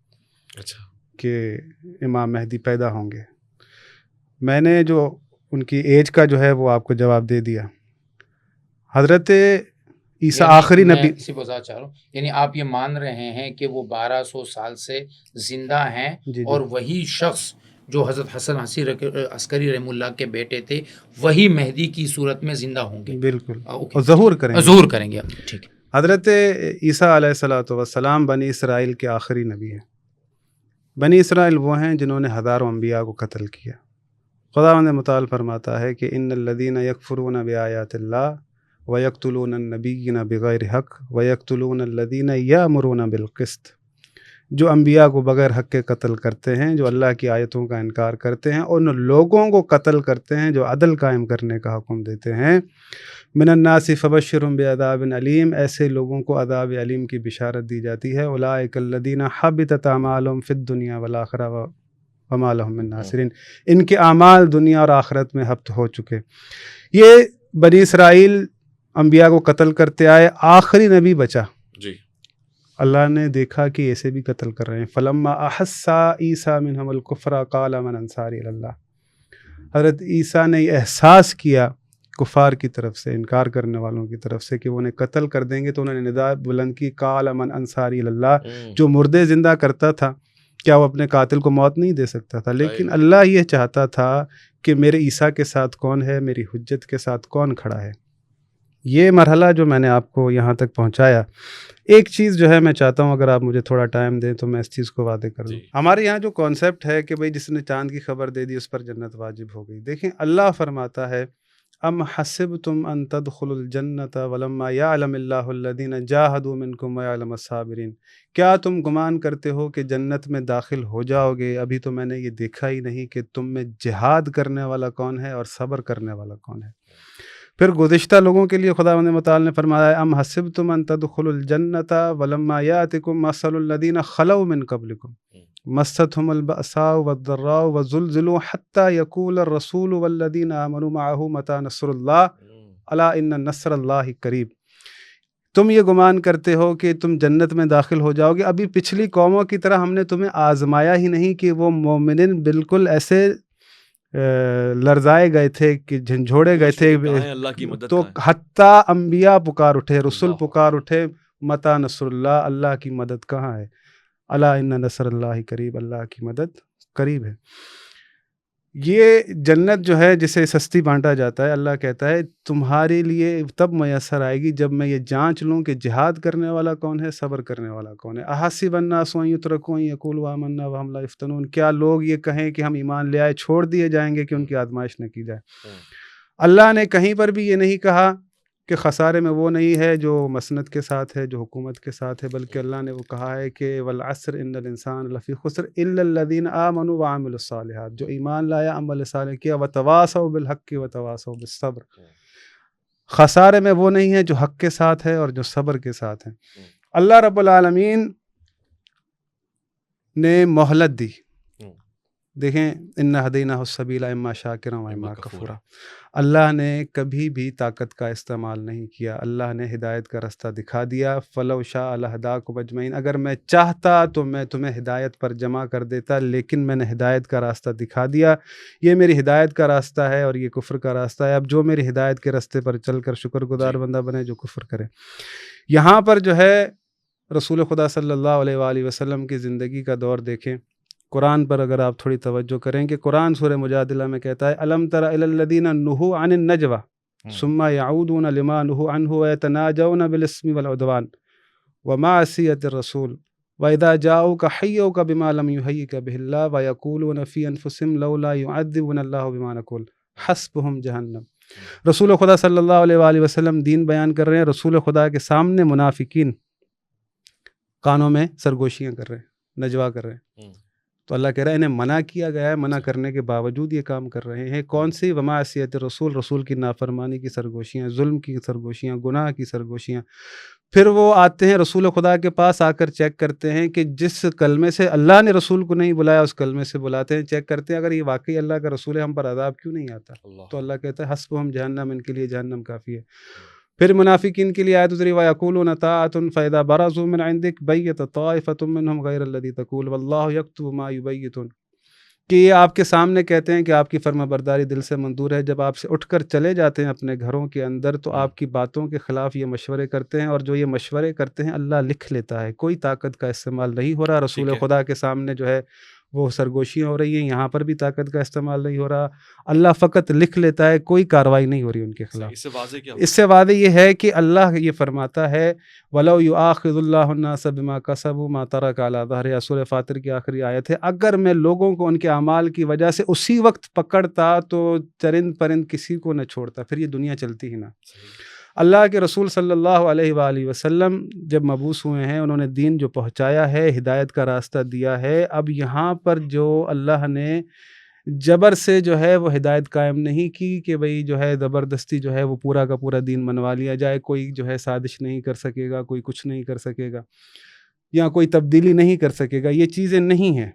اچھا کہ امام مہدی پیدا ہوں گے۔ میں نے جو ان کی ایج کا جو ہے وہ آپ کو جواب دے دیا۔ حضرت عیسیٰ یعنی آخری میں نبی، اسی وضاحت چاہ رہا ہوں، یعنی آپ یہ مان رہے ہیں کہ وہ 1200 سال سے زندہ ہیں، جی اور وہی شخص جو حضرت حسن عسکری رحم اللہ کے بیٹے تھے وہی مہدی کی صورت میں زندہ ہوں گے، بالکل، اوکے، اور ظہور کریں گے۔ ظہور کریں گے، ٹھیک ہے۔ حضرت عیسیٰ علیہ الصلاۃ والسلام بنی اسرائیل کے آخری نبی ہیں۔ بنی اسرائیل وہ ہیں جنہوں نے ہزاروں انبیاء کو قتل کیا۔ خداوند متعال فرماتا ہے کہ ان الذین یکفرون بآیات اللہ ویقتلون النبیین بغیر حق ویقتلون الذین یأمرون بالقسط، جو انبیاء کو بغیر حق کے قتل کرتے ہیں، جو اللہ کی آیتوں کا انکار کرتے ہیں، اور ان لوگوں کو قتل کرتے ہیں جو عدل قائم کرنے کا حکم دیتے ہیں۔ من الناس فبشرهم بعذاب علیم، ایسے لوگوں کو عذاب علیم کی بشارت دی جاتی ہے۔ اولئک الذین حبطت اعمالهم فی الدنیا والآخرہ وما لهم من ناصرین، ان کے اعمال دنیا اور آخرت میں حبط ہو چکے۔ یہ بنی اسرائیل انبیاء کو قتل کرتے آئے، آخری نبی بچا، جی اللہ نے دیکھا کہ ایسے بھی قتل کر رہے ہیں۔ فلما احس عیسیٰ منہم الکفر قال من انصاری اللہ، حضرت عیسیٰ نے یہ احساس کیا کفار کی طرف سے، انکار کرنے والوں کی طرف سے، کہ وہ انہیں قتل کر دیں گے، تو انہوں نے ندا بلند کی، قال من انصاری اللہ، جو مردے زندہ کرتا تھا کیا وہ اپنے قاتل کو موت نہیں دے سکتا تھا؟ لیکن اللہ یہ چاہتا تھا کہ میرے عیسیٰ کے ساتھ کون ہے، میری حجت کے ساتھ کون کھڑا ہے۔ یہ مرحلہ جو میں نے آپ کو یہاں تک پہنچایا، ایک چیز جو ہے میں چاہتا ہوں اگر آپ مجھے تھوڑا ٹائم دیں تو میں اس چیز کو واضح کر دوں۔ ہمارے یہاں جو کانسیپٹ ہے کہ بھئی جس نے چاند کی خبر دے دی اس پر جنت واجب ہو گئی، دیکھیں اللہ فرماتا ہے ام حسبتم ان تدخلوا الجنت ولما یعلم اللہ الذین جاہدوا منکم ویعلم الصابرین، کیا تم گمان کرتے ہو کہ جنت میں داخل ہو جاؤ گے، ابھی تو میں نے یہ دیکھا ہی نہیں کہ تم میں جہاد کرنے والا کون ہے اور صبر کرنے والا کون ہے۔ پھر گزشتہ لوگوں کے لیے خداوند متعال نے فرمایا ام حسبتم ان تدخلوا الجنت ولما یاتکم مثل الذین خلوا من قبلکم مستهم البأساء والضراء وزلزلوا حتى يقول الرسول والذین آمنوا معه متى نصر اللہ الا ان نصر اللہ قریب۔ تم یہ گمان کرتے ہو کہ تم جنت میں داخل ہو جاؤ گے، ابھی پچھلی قوموں کی طرح ہم نے تمہیں آزمایا ہی نہیں کہ وہ مومنین بالکل ایسے لرزائے گئے تھے کہ جھنجھوڑے گئے تھے، اللہ کی مدد تو حتیٰ انبیاء پکار اٹھے، رسول پکار اٹھے، متی نصر اللہ، اللہ کی مدد کہاں ہے؟ الا ان نصر اللہ قریب، اللہ کی مدد قریب ہے۔ یہ جنت جو ہے جسے سستی بانٹا جاتا ہے، اللہ کہتا ہے تمہارے لیے تب میسر آئے گی جب میں یہ جانچ لوں کہ جہاد کرنے والا کون ہے، صبر کرنے والا کون ہے۔ احسب الناس ان یترکوا ان یقولوا آمنا وهم لا یفتنون، کیا لوگ یہ کہیں کہ ہم ایمان لے آئے چھوڑ دیے جائیں گے کہ ان کی آزمائش نہ کی جائے؟ اللہ نے کہیں پر بھی یہ نہیں کہا کہ خسارے میں وہ نہیں ہے جو مسند کے ساتھ ہے، جو حکومت کے ساتھ ہے، بلکہ اللہ نے وہ کہا ہے کہ والعصر ان الانسان لفی خسر الا الذین آمنوا وعملوا الصالحات، جو ایمان لایا، عمل صالح کیا، وتواصوا بالحق وتواصوا بالصبر۔ خسارے میں وہ نہیں ہے جو حق کے ساتھ ہے اور جو صبر کے ساتھ ہے۔ اللہ رب العالمین نے مہلت دی، دیکھیں ان ہدیناہ السبیل اما شاکرا و اما کفورا، اللہ نے کبھی بھی طاقت کا استعمال نہیں کیا، اللہ نے ہدایت کا راستہ دکھا دیا۔ فلو شاء لہداکم اجمعین، اگر میں چاہتا تو میں تمہیں ہدایت پر جمع کر دیتا، لیکن میں نے ہدایت کا راستہ دکھا دیا، یہ میری ہدایت کا راستہ ہے اور یہ کفر کا راستہ ہے۔ اب جو میری ہدایت کے راستے پر چل کر شکر گزار بندہ بنے، جو کفر کرے۔ یہاں پر جو ہے رسول خدا صلی اللہ علیہ وآلہ وسلم کی زندگی کا دور دیکھیں، قرآن پر اگر آپ تھوڑی توجہ کریں کہ قرآن سورہ مجادلہ میں کہتا ہے الم تر الی الذین نہوا عن النجوى ثم یعودون لما نہوا عنہ ویتناجون بالاسم والعدوان ومعصیۃ الرسول واذا جاؤک حیوک بما لم یحیک بہ اللہ ویقولون فی انفسہم لولا یعذبنا اللہ بما نقول حسبہم جہنم۔ رسول خدا صلی اللہ علیہ وآلہ وسلم دین بیان کر رہے ہیں، رسول خدا کے سامنے منافقین کانوں میں سرگوشیاں کر رہے ہیں، نجوا کر رہے ہیں، تو اللہ کہہ رہا ہے انہیں منع کیا گیا ہے، منع کرنے کے باوجود یہ کام کر رہے ہیں۔ کون سی؟ ومعصیت رسول، رسول کی نافرمانی کی سرگوشیاں، ظلم کی سرگوشیاں، گناہ کی سرگوشیاں۔ پھر وہ آتے ہیں رسول خدا کے پاس، آ کر چیک کرتے ہیں کہ جس کلمے سے اللہ نے رسول کو نہیں بلایا اس کلمے سے بلاتے ہیں، چیک کرتے ہیں اگر یہ واقعی اللہ کا رسول ہے ہم پر عذاب کیوں نہیں آتا؟ تو اللہ کہتا ہے حسبہم جہنم، ان کے لیے جہنم کافی ہے۔ پھر منافقین کے لیے آیت اتری وَيَقُولُونَ طَاعَةٌ فَإِذَا بَرَزُوا مِنْ عِنْدِكَ بَيَّتَ طَائِفَةٌ مِّنْهُمْ غَيْرَ الَّذِي تَقُولُ وَاللَّهُ يَكْتُبُ مَا يُبَيِّتُونَ، کہ یہ آپ کے سامنے کہتے ہیں کہ آپ کی فرما برداری دل سے منظور ہے، جب آپ سے اٹھ کر چلے جاتے ہیں اپنے گھروں کے اندر تو آپ کی باتوں کے خلاف یہ مشورے کرتے ہیں، اور جو یہ مشورے کرتے ہیں اللہ لکھ لیتا ہے، کوئی طاقت کا استعمال نہیں ہو رہا۔ رسول خدا کے سامنے جو ہے وہ سرگوشیاں ہو رہی ہیں، یہاں پر بھی طاقت کا استعمال نہیں ہو رہا، اللہ فقط لکھ لیتا ہے، کوئی کارروائی نہیں ہو رہی ان کے خلاف۔ اس سے واضح کیا؟ اس سے واضح یہ ہے کہ اللہ یہ فرماتا ہے وَلَوْ يُؤَاخِذُ اللَّهُ النَّاسَ بِمَا كَسَبُوا مَا تَرَكَ عَلَىٰ ظَهْرِهَا، سورہ فاطر کی آخری آیت ہے، اگر میں لوگوں کو ان کے اعمال کی وجہ سے اسی وقت پکڑتا تو چرند پرند کسی کو نہ چھوڑتا، پھر یہ دنیا چلتی ہی نہ۔ اللہ کے رسول صلی اللہ علیہ وآلہ وسلم جب مبعوث ہوئے ہیں، انہوں نے دین جو پہنچایا ہے، ہدایت کا راستہ دیا ہے، اب یہاں پر جو اللہ نے جبر سے جو ہے وہ ہدایت قائم نہیں کی کہ بھئی جو ہے زبردستی جو ہے وہ پورا کا پورا دین منوا لیا جائے، کوئی جو ہے سازش نہیں کر سکے گا، کوئی کچھ نہیں کر سکے گا، یا کوئی تبدیلی نہیں کر سکے گا، یہ چیزیں نہیں ہیں۔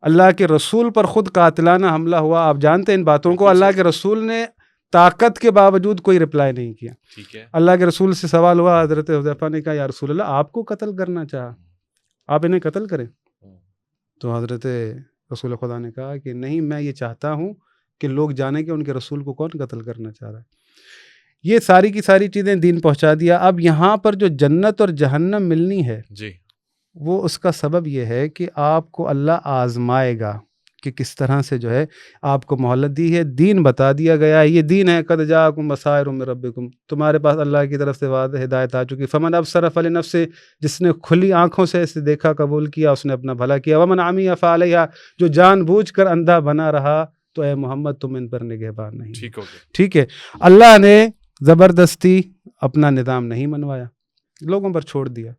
اللہ کے رسول پر خود قاتلانہ حملہ ہوا، آپ جانتے ہیں ان باتوں کو، اللہ کے رسول نے طاقت کے باوجود کوئی رپلائی نہیں کیا۔ ٹھیک ہے، اللہ کے رسول سے سوال ہوا، حضرت حذیفہ نے کہا یا رسول اللہ آپ کو قتل کرنا چاہا، آپ انہیں قتل کریں؟ تو حضرت رسول خدا نے کہا کہ نہیں، میں یہ چاہتا ہوں کہ لوگ جانیں کہ ان کے رسول کو کون قتل کرنا چاہ رہا ہے۔ یہ ساری کی ساری چیزیں دین پہنچا دیا۔ اب یہاں پر جو جنت اور جہنم ملنی ہے جی، وہ اس کا سبب یہ ہے کہ آپ کو اللہ آزمائے گا کہ کس طرح سے جو ہے آپ کو مہلت دی ہے، دین بتا دیا گیا ہے، یہ دین ہے قد جاءکم بصائر من ربکم، تمہارے پاس اللہ کی طرف سے واضح ہدایت آ چکی، فمن ابصر فلنفسہ، جس نے کھلی آنکھوں سے اسے دیکھا قبول کیا اس نے اپنا بھلا کیا، ومن عمی فعلیہا، جو جان بوجھ کر اندھا بنا رہا تو اے محمد تم ان پر نگہبان نہیں۔ ٹھیک ہو گیا۔ ٹھیک ہے، اللہ نے زبردستی اپنا نظام نہیں منوایا، لوگوں پر چھوڑ دیا۔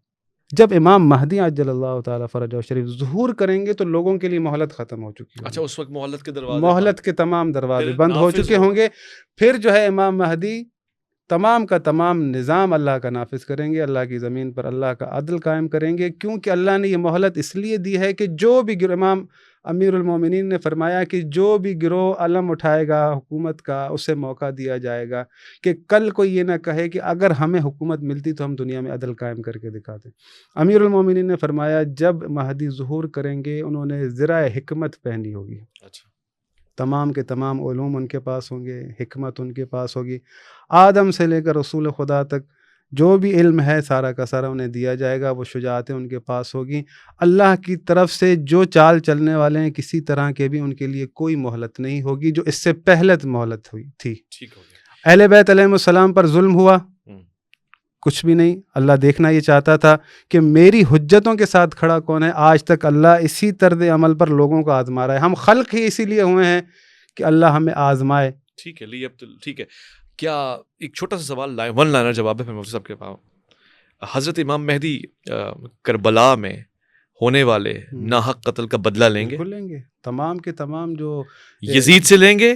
جب امام مہدی عجل اللہ تعالیٰ فرجہ شریف ظہور کریں گے تو لوگوں کے لیے مہلت ختم ہو چکی اچھا، ہوگی، اس وقت مہلت کے دروازے مہلت کے تمام دروازے پھر بند ہو نافذ چکے ہوں گے، پھر جو ہے امام مہدی تمام کا تمام نظام اللہ کا نافذ کریں گے، اللہ کی زمین پر اللہ کا عدل قائم کریں گے، کیونکہ اللہ نے یہ مہلت اس لیے دی ہے کہ جو بھی امام امیر المومنین نے فرمایا کہ جو بھی گروہ علم اٹھائے گا حکومت کا اسے موقع دیا جائے گا کہ کل کوئی یہ نہ کہے کہ اگر ہمیں حکومت ملتی تو ہم دنیا میں عدل قائم کر کے دکھاتے۔ امیر المومنین نے فرمایا جب مہدی ظہور کریں گے انہوں نے زرع حکمت پہنی ہوگی، اچھا، تمام کے تمام علوم ان کے پاس ہوں گے، حکمت ان کے پاس ہوگی، آدم سے لے کر رسول خدا تک جو بھی علم ہے سارا کا سارا انہیں دیا جائے گا، وہ شجاعتیں ان کے پاس ہوگی، اللہ کی طرف سے جو چال چلنے والے ہیں کسی طرح کے بھی ان کے لیے کوئی مہلت نہیں ہوگی، جو اس سے پہلے مہلت ہوئی تھی۔ ٹھیک ہو گیا۔ اہل بیت علیہ السلام پر ظلم ہوا، کچھ بھی نہیں، اللہ دیکھنا یہ چاہتا تھا کہ میری حجتوں کے ساتھ کھڑا کون ہے، آج تک اللہ اسی طرز عمل پر لوگوں کو آزما رہا ہے، ہم خلق ہی اسی لیے ہوئے ہیں کہ اللہ ہمیں آزمائے۔ ٹھیک ہے، لی اب تو ٹھیک ہے۔ کیا ایک چھوٹا سا سوال ون لائنر جواب ہے پھر مفتی صاحب کے پاس، حضرت امام مہدی کربلا میں ہونے والے ناحق قتل کا بدلہ لیں گے؟ بالکل لیں گے، تمام کے تمام جو یزید سے لیں گے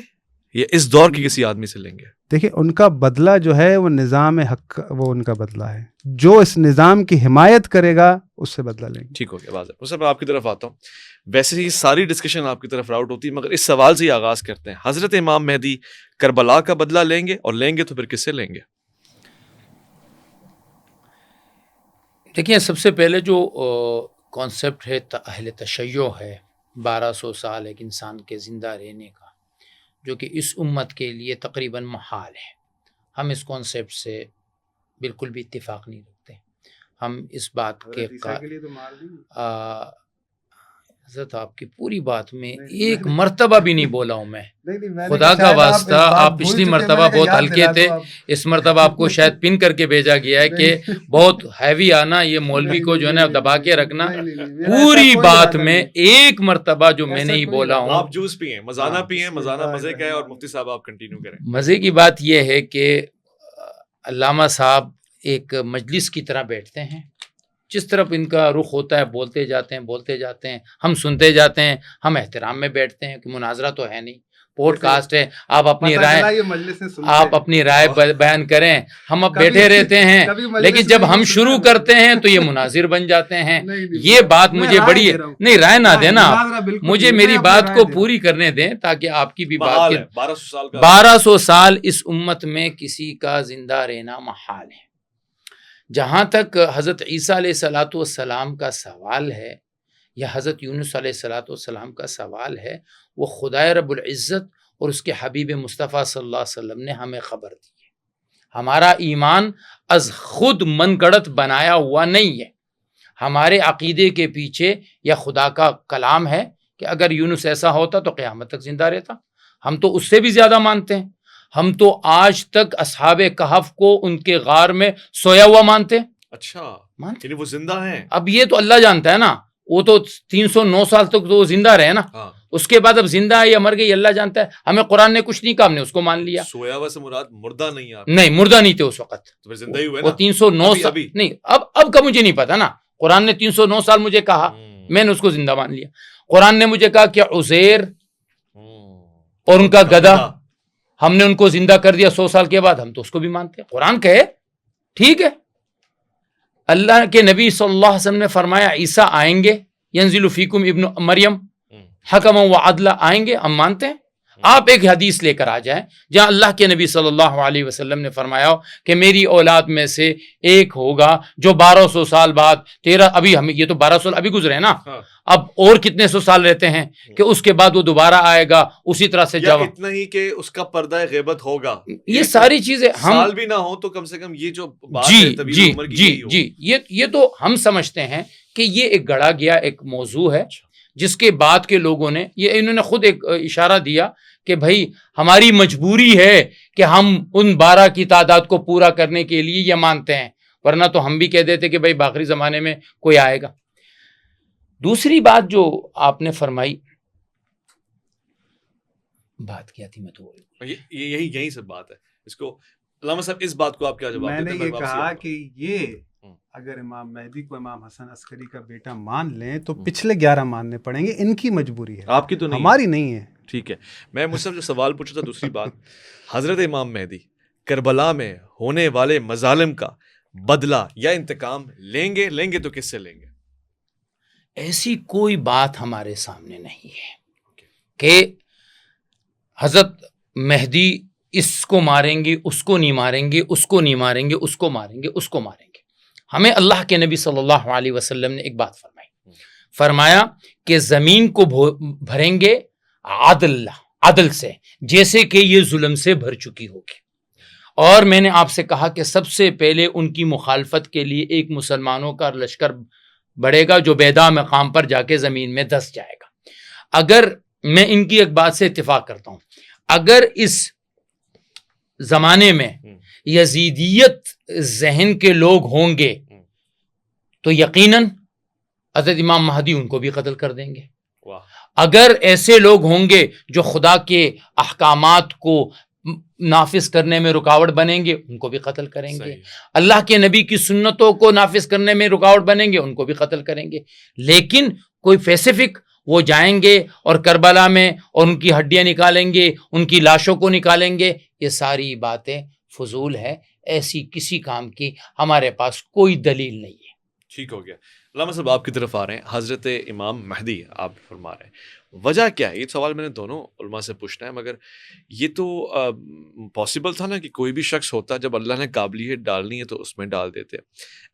یا اس دور کے کسی آدمی سے لیں گے؟ دیکھیں ان کا بدلہ جو ہے وہ نظام حق، وہ ان کا بدلہ ہے، جو اس نظام کی حمایت کرے گا اس سے بدلہ لیں گے۔ ٹھیک ہو گیا، واضح۔ اس میں آپ کی طرف آتا ہوں، ویسے ہی ساری ڈسکشن آپ کی طرف راؤٹ ہوتی ہے، مگر اس سوال سے ہی آغاز کرتے ہیں، حضرت امام مہدی کربلا کا بدلہ لیں گے، اور لیں گے تو پھر کس سے لیں گے؟ دیکھیں سب سے پہلے جو کانسیپٹ ہے اہل تشیع ہے، 1200 سال ایک انسان کے زندہ رہنے کا، جو کہ اس امت کے لیے تقریباً محال ہے، ہم اس کانسیپٹ سے بالکل بھی اتفاق نہیں رکھتے۔ ہم اس بات کے حضرت آپ کی پوری بات میں نہیں، ایک مرتبہ بھی نہیں بولا ہوں میں. نہیں نہیں، میں نے خدا کہا کا شاید واسطہ اس بات آپ بھول پچھلی چکے، مرتبہ میں نے کہا بہت یاد ہلکے دلا تھے، دو آپ. اس مرتبہ آپ کو شاید پن کر کے بھیجا گیا ہے کہ بہت ہیوی آنا، یہ مولوی کو جو ہے نا دبا کے رکھنا. پوری بات میں ایک مرتبہ جو میں نے ہی بولا ہوں. آپ جوس پیئیں، مزانہ پیئیں، مزانہ مزے کا ہے، اور مفتی صاحب آپ کنٹینیو کریں. مزے کی بات یہ ہے کہ علامہ صاحب ایک مجلس کی طرح بیٹھتے ہیں، جس طرف ان کا رخ ہوتا ہے بولتے جاتے ہیں، ہم سنتے جاتے ہیں، ہم احترام میں بیٹھتے ہیں کہ مناظرہ تو ہے نہیں، پوڈ کاسٹ ہے، آپ اپنی رائے بیان کریں، ہم اب بیٹھے رہتے ہیں. لیکن جب ہم شروع کرتے ہیں تو یہ مناظر بن جاتے ہیں. یہ بات مجھے بڑی نہیں، رائے نہ دینا، مجھے میری بات کو پوری کرنے دیں تاکہ آپ کی بھی بات کی. 1200 سال اس امت میں کسی کا زندہ رہنا محال ہے. جہاں تک حضرت عیسیٰ علیہ الصلوۃ والسلام کا سوال ہے یا حضرت یونس علیہ الصلوۃ والسلام کا سوال ہے، وہ خدائے رب العزت اور اس کے حبیب مصطفیٰ صلی اللہ علیہ وسلم نے ہمیں خبر دی ہے. ہمارا ایمان از خود من گڑت بنایا ہوا نہیں ہے. ہمارے عقیدے کے پیچھے یا خدا کا کلام ہے کہ اگر یونس ایسا ہوتا تو قیامت تک زندہ رہتا. ہم تو اس سے بھی زیادہ مانتے ہیں. ہم تو آج تک اصحاب کہف کو ان کے غار میں سویا ہوا مانتے ہیں. اچھا، مانتے یعنی وہ زندہ ہیں. اب یہ تو اللہ جانتا ہے نا، وہ تو 309 سال تک تو وہ زندہ رہے نا. اس کے بعد اب زندہ ہے یا مر گئے اللہ جانتا ہے. ہمیں قرآن نے کچھ نہیں کہا، ہم نے اس کو مان لیا. سویا ہوا سے مراد مردہ نہیں ہے؟ نہیں، مردہ نہیں تھے اس وقت، تو پھر زندہ ہی ہوئے وہ نا. 309 سال نہیں. اب کا مجھے نہیں پتا نا. قرآن نے 309 سال مجھے کہا، میں نے اس کو زندہ مان لیا. قرآن نے مجھے کہا کہ عزیر اور ان کا گدھا، ہم نے ان کو زندہ کر دیا 100 سال کے بعد، ہم تو اس کو بھی مانتے ہیں. قرآن کہے ٹھیک ہے. اللہ کے نبی صلی اللہ علیہ وسلم نے فرمایا عیسیٰ آئیں گے، ینزل فیکم ابن مریم حکم و عدل، آئیں گے، ہم مانتے ہیں. آپ ایک حدیث لے کر آ جائیں جہاں اللہ کے نبی صلی اللہ علیہ وسلم نے فرمایا ہو کہ میری اولاد میں سے ایک ہوگا جو 1200 سال بعد ابھی ہمیں یہ تو 1200 سال ابھی گزرے نا، اب اور کتنے سو سال رہتے ہیں کہ اس کے بعد وہ دوبارہ آئے گا اسی طرح سے جب اتنا ہی کہ اس کا پردہ غیبت ہوگا. یہ ساری چیزیں ہم سال بھی نہ ہو تو کم سے کم یہ جو بات ہے طویل عمر کی یہ تو ہم سمجھتے ہیں کہ یہ ایک گڑا گیا ایک موضوع ہے، جس کے بعد کے لوگوں نے انہوں نے خود ایک اشارہ دیا کہ بھائی ہماری مجبوری ہے کہ ہم ان 12 کی تعداد کو پورا کرنے کے لیے یہ مانتے ہیں، ورنہ تو ہم بھی کہہ دیتے کہ بھائی آخری زمانے میں کوئی آئے گا. دوسری بات جو آپ نے فرمائی، بات کیا تھی میں تو یہی سب بات ہے. اس کو علامہ صاحب اس بات کو آپ کیا جواب دیتے ہیں؟ میں نے یہ کہا کہ یہ اگر امام مہدی کو امام حسن عسکری کا بیٹا مان لیں تو پچھلے 11 ماننے پڑیں گے. ان کی مجبوری ہے، آپ کی تو نہیں، ہماری نہیں ہے. ٹھیک ہے. میں مجھ سے جو سوال پوچھا تھا دوسری بات، حضرت امام مہدی کربلا میں ہونے والے مظالم کا بدلہ یا انتقام لیں گے تو کس سے لیں گے؟ ایسی کوئی بات ہمارے سامنے نہیں ہے کہ حضرت مہدی اس کو ماریں گے، اس کو نہیں ماریں گے، اس کو نہیں ماریں گے، اس کو ماریں گے، اس کو ماریں گے. ہمیں اللہ کے نبی صلی اللہ علیہ وسلم نے ایک بات فرمایا کہ زمین کو بھریں گے عدل سے جیسے کہ یہ ظلم سے بھر چکی ہوگی. اور میں نے آپ سے کہا کہ سب سے پہلے ان کی مخالفت کے لیے ایک مسلمانوں کا لشکر بڑھے گا جو بیدا مقام پر جا کے زمین میں دھس جائے گا. اگر میں ان کی ایک بات سے اتفاق کرتا ہوں، اگر اس زمانے میں یزیدیت ذہن کے لوگ ہوں گے تو یقیناً حضرت امام مہدی ان کو بھی قتل کر دیں گے. اگر ایسے لوگ ہوں گے جو خدا کے احکامات کو نافذ کرنے میں رکاوٹ بنیں گے، ان کو بھی قتل کریں گے. اللہ کے نبی کی سنتوں کو نافذ کرنے میں رکاوٹ بنیں گے، ان کو بھی قتل کریں گے. لیکن کوئی اسپیسیفک وہ جائیں گے اور کربلا میں اور ان کی ہڈیاں نکالیں گے، ان کی لاشوں کو نکالیں گے، یہ ساری باتیں فضول ہے. ایسی کسی کام کی ہمارے پاس کوئی دلیل نہیں ہے. ٹھیک ہو گیا. علامہ صاحب آپ کی طرف آ رہے ہیں. حضرت امام مہدی آپ فرما رہے ہیں، وجہ کیا ہے؟ یہ سوال میں نے دونوں علماء سے پوچھنا ہے، مگر یہ تو پاسبل تھا نا کہ کوئی بھی شخص ہوتا، جب اللہ نے قابلیت ڈالنی ہے تو اس میں ڈال دیتے.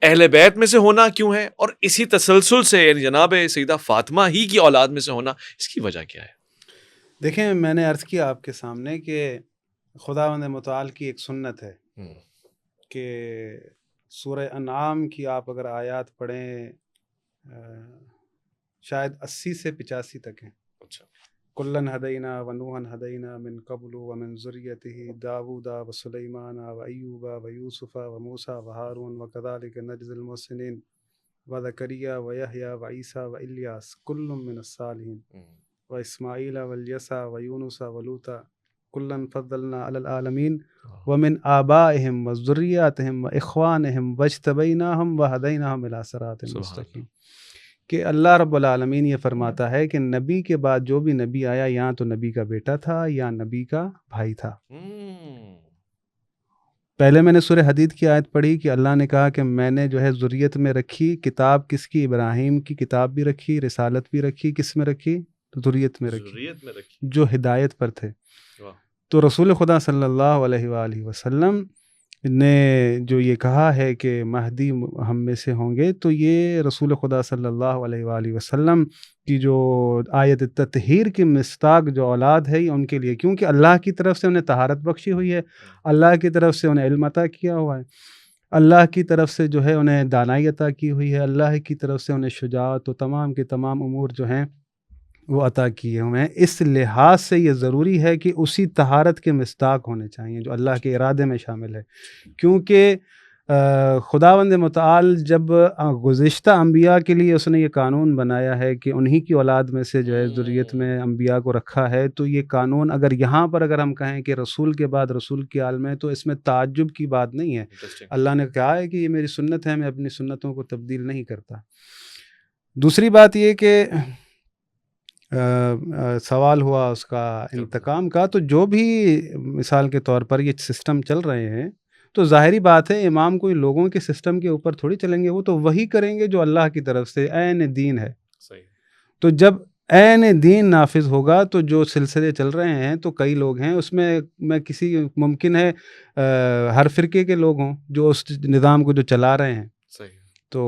اہل بیت میں سے ہونا کیوں ہے، اور اسی تسلسل سے یعنی جناب سیدہ فاطمہ ہی کی اولاد میں سے ہونا، اس کی وجہ کیا ہے؟ دیکھیں، میں نے عرض کیا آپ کے سامنے کہ خداوند متعال کی ایک سنت ہے کہ سورہ انعام کی آپ اگر آیات پڑھیں شاید 80 سے 85 تک ہیں. اچھا. کلن ہدینا ونوحن ہدینا من قبل ومن ذریته داود وسلیمان وایوب ویوسف وموسیٰ وہارون وکذلک نجزی المحسنین وزکریا ویحییٰ وعیسیٰ والیاس کل من الصالحین واسماعیل والیسع ویونس ولوطا کلن فضلنا علی العالمین ومن آبائہم وذریاتہم واخوانہم واجتبیناہم وہدیناہم الی صراط مستقیم. کہ اللہ رب العالمین یہ فرماتا ہے کہ نبی کے بعد جو بھی نبی آیا یا تو نبی کا بیٹا تھا یا نبی کا بھائی تھا. پہلے میں نے سورہ حدید کی آیت پڑھی کہ اللہ نے کہا کہ میں نے جو ہے ذریت میں رکھی کتاب. کس کی؟ ابراہیم کی کتاب بھی رکھی, رسالت بھی رکھی. کس میں رکھی؟ ذریت میں رکھی, جو ہدایت پر تھے. تو رسول خدا صلی اللہ علیہ وآلہ وسلم نے جو یہ کہا ہے کہ مہدی ہم میں سے ہوں گے, تو یہ رسول خدا صلی اللہ علیہ وآلہ وسلم کی جو آیت تطہیر کی مصداق جو اولاد ہے یہ ان کے لیے, کیونکہ اللہ کی طرف سے انہیں طہارت بخشی ہوئی ہے, اللہ کی طرف سے انہیں علم عطا کیا ہوا ہے, اللہ کی طرف سے جو ہے انہیں دانائی عطا کی ہوئی ہے, اللہ کی طرف سے انہیں شجاعت و تمام کے تمام امور جو ہیں وہ عطا کیے ہوئے ہیں. اس لحاظ سے یہ ضروری ہے کہ اسی طہارت کے مصداق ہونے چاہیے جو اللہ کے ارادے میں شامل ہے, کیونکہ خداوند متعال جب گزشتہ انبیاء کے لیے اس نے یہ قانون بنایا ہے کہ انہی کی اولاد میں سے جو ہے ذریت میں انبیاء کو رکھا ہے, تو یہ قانون اگر یہاں پر اگر ہم کہیں کہ رسول کے بعد رسول کی آل میں, تو اس میں تعجب کی بات نہیں ہے. اللہ نے کہا ہے کہ یہ میری سنت ہے, میں اپنی سنتوں کو تبدیل نہیں کرتا. دوسری بات یہ کہ سوال ہوا اس کا انتقام کا, تو جو بھی مثال کے طور پر یہ سسٹم چل رہے ہیں, تو ظاہری بات ہے امام کوئی لوگوں کے سسٹم کے اوپر تھوڑی چلیں گے, وہ تو وہی کریں گے جو اللہ کی طرف سے عین دین ہے. تو جب عین دین نافذ ہوگا تو جو سلسلے چل رہے ہیں, تو کئی لوگ ہیں اس میں کسی ممکن ہے ہر فرقے کے لوگ ہوں جو اس نظام کو جو چلا رہے ہیں, تو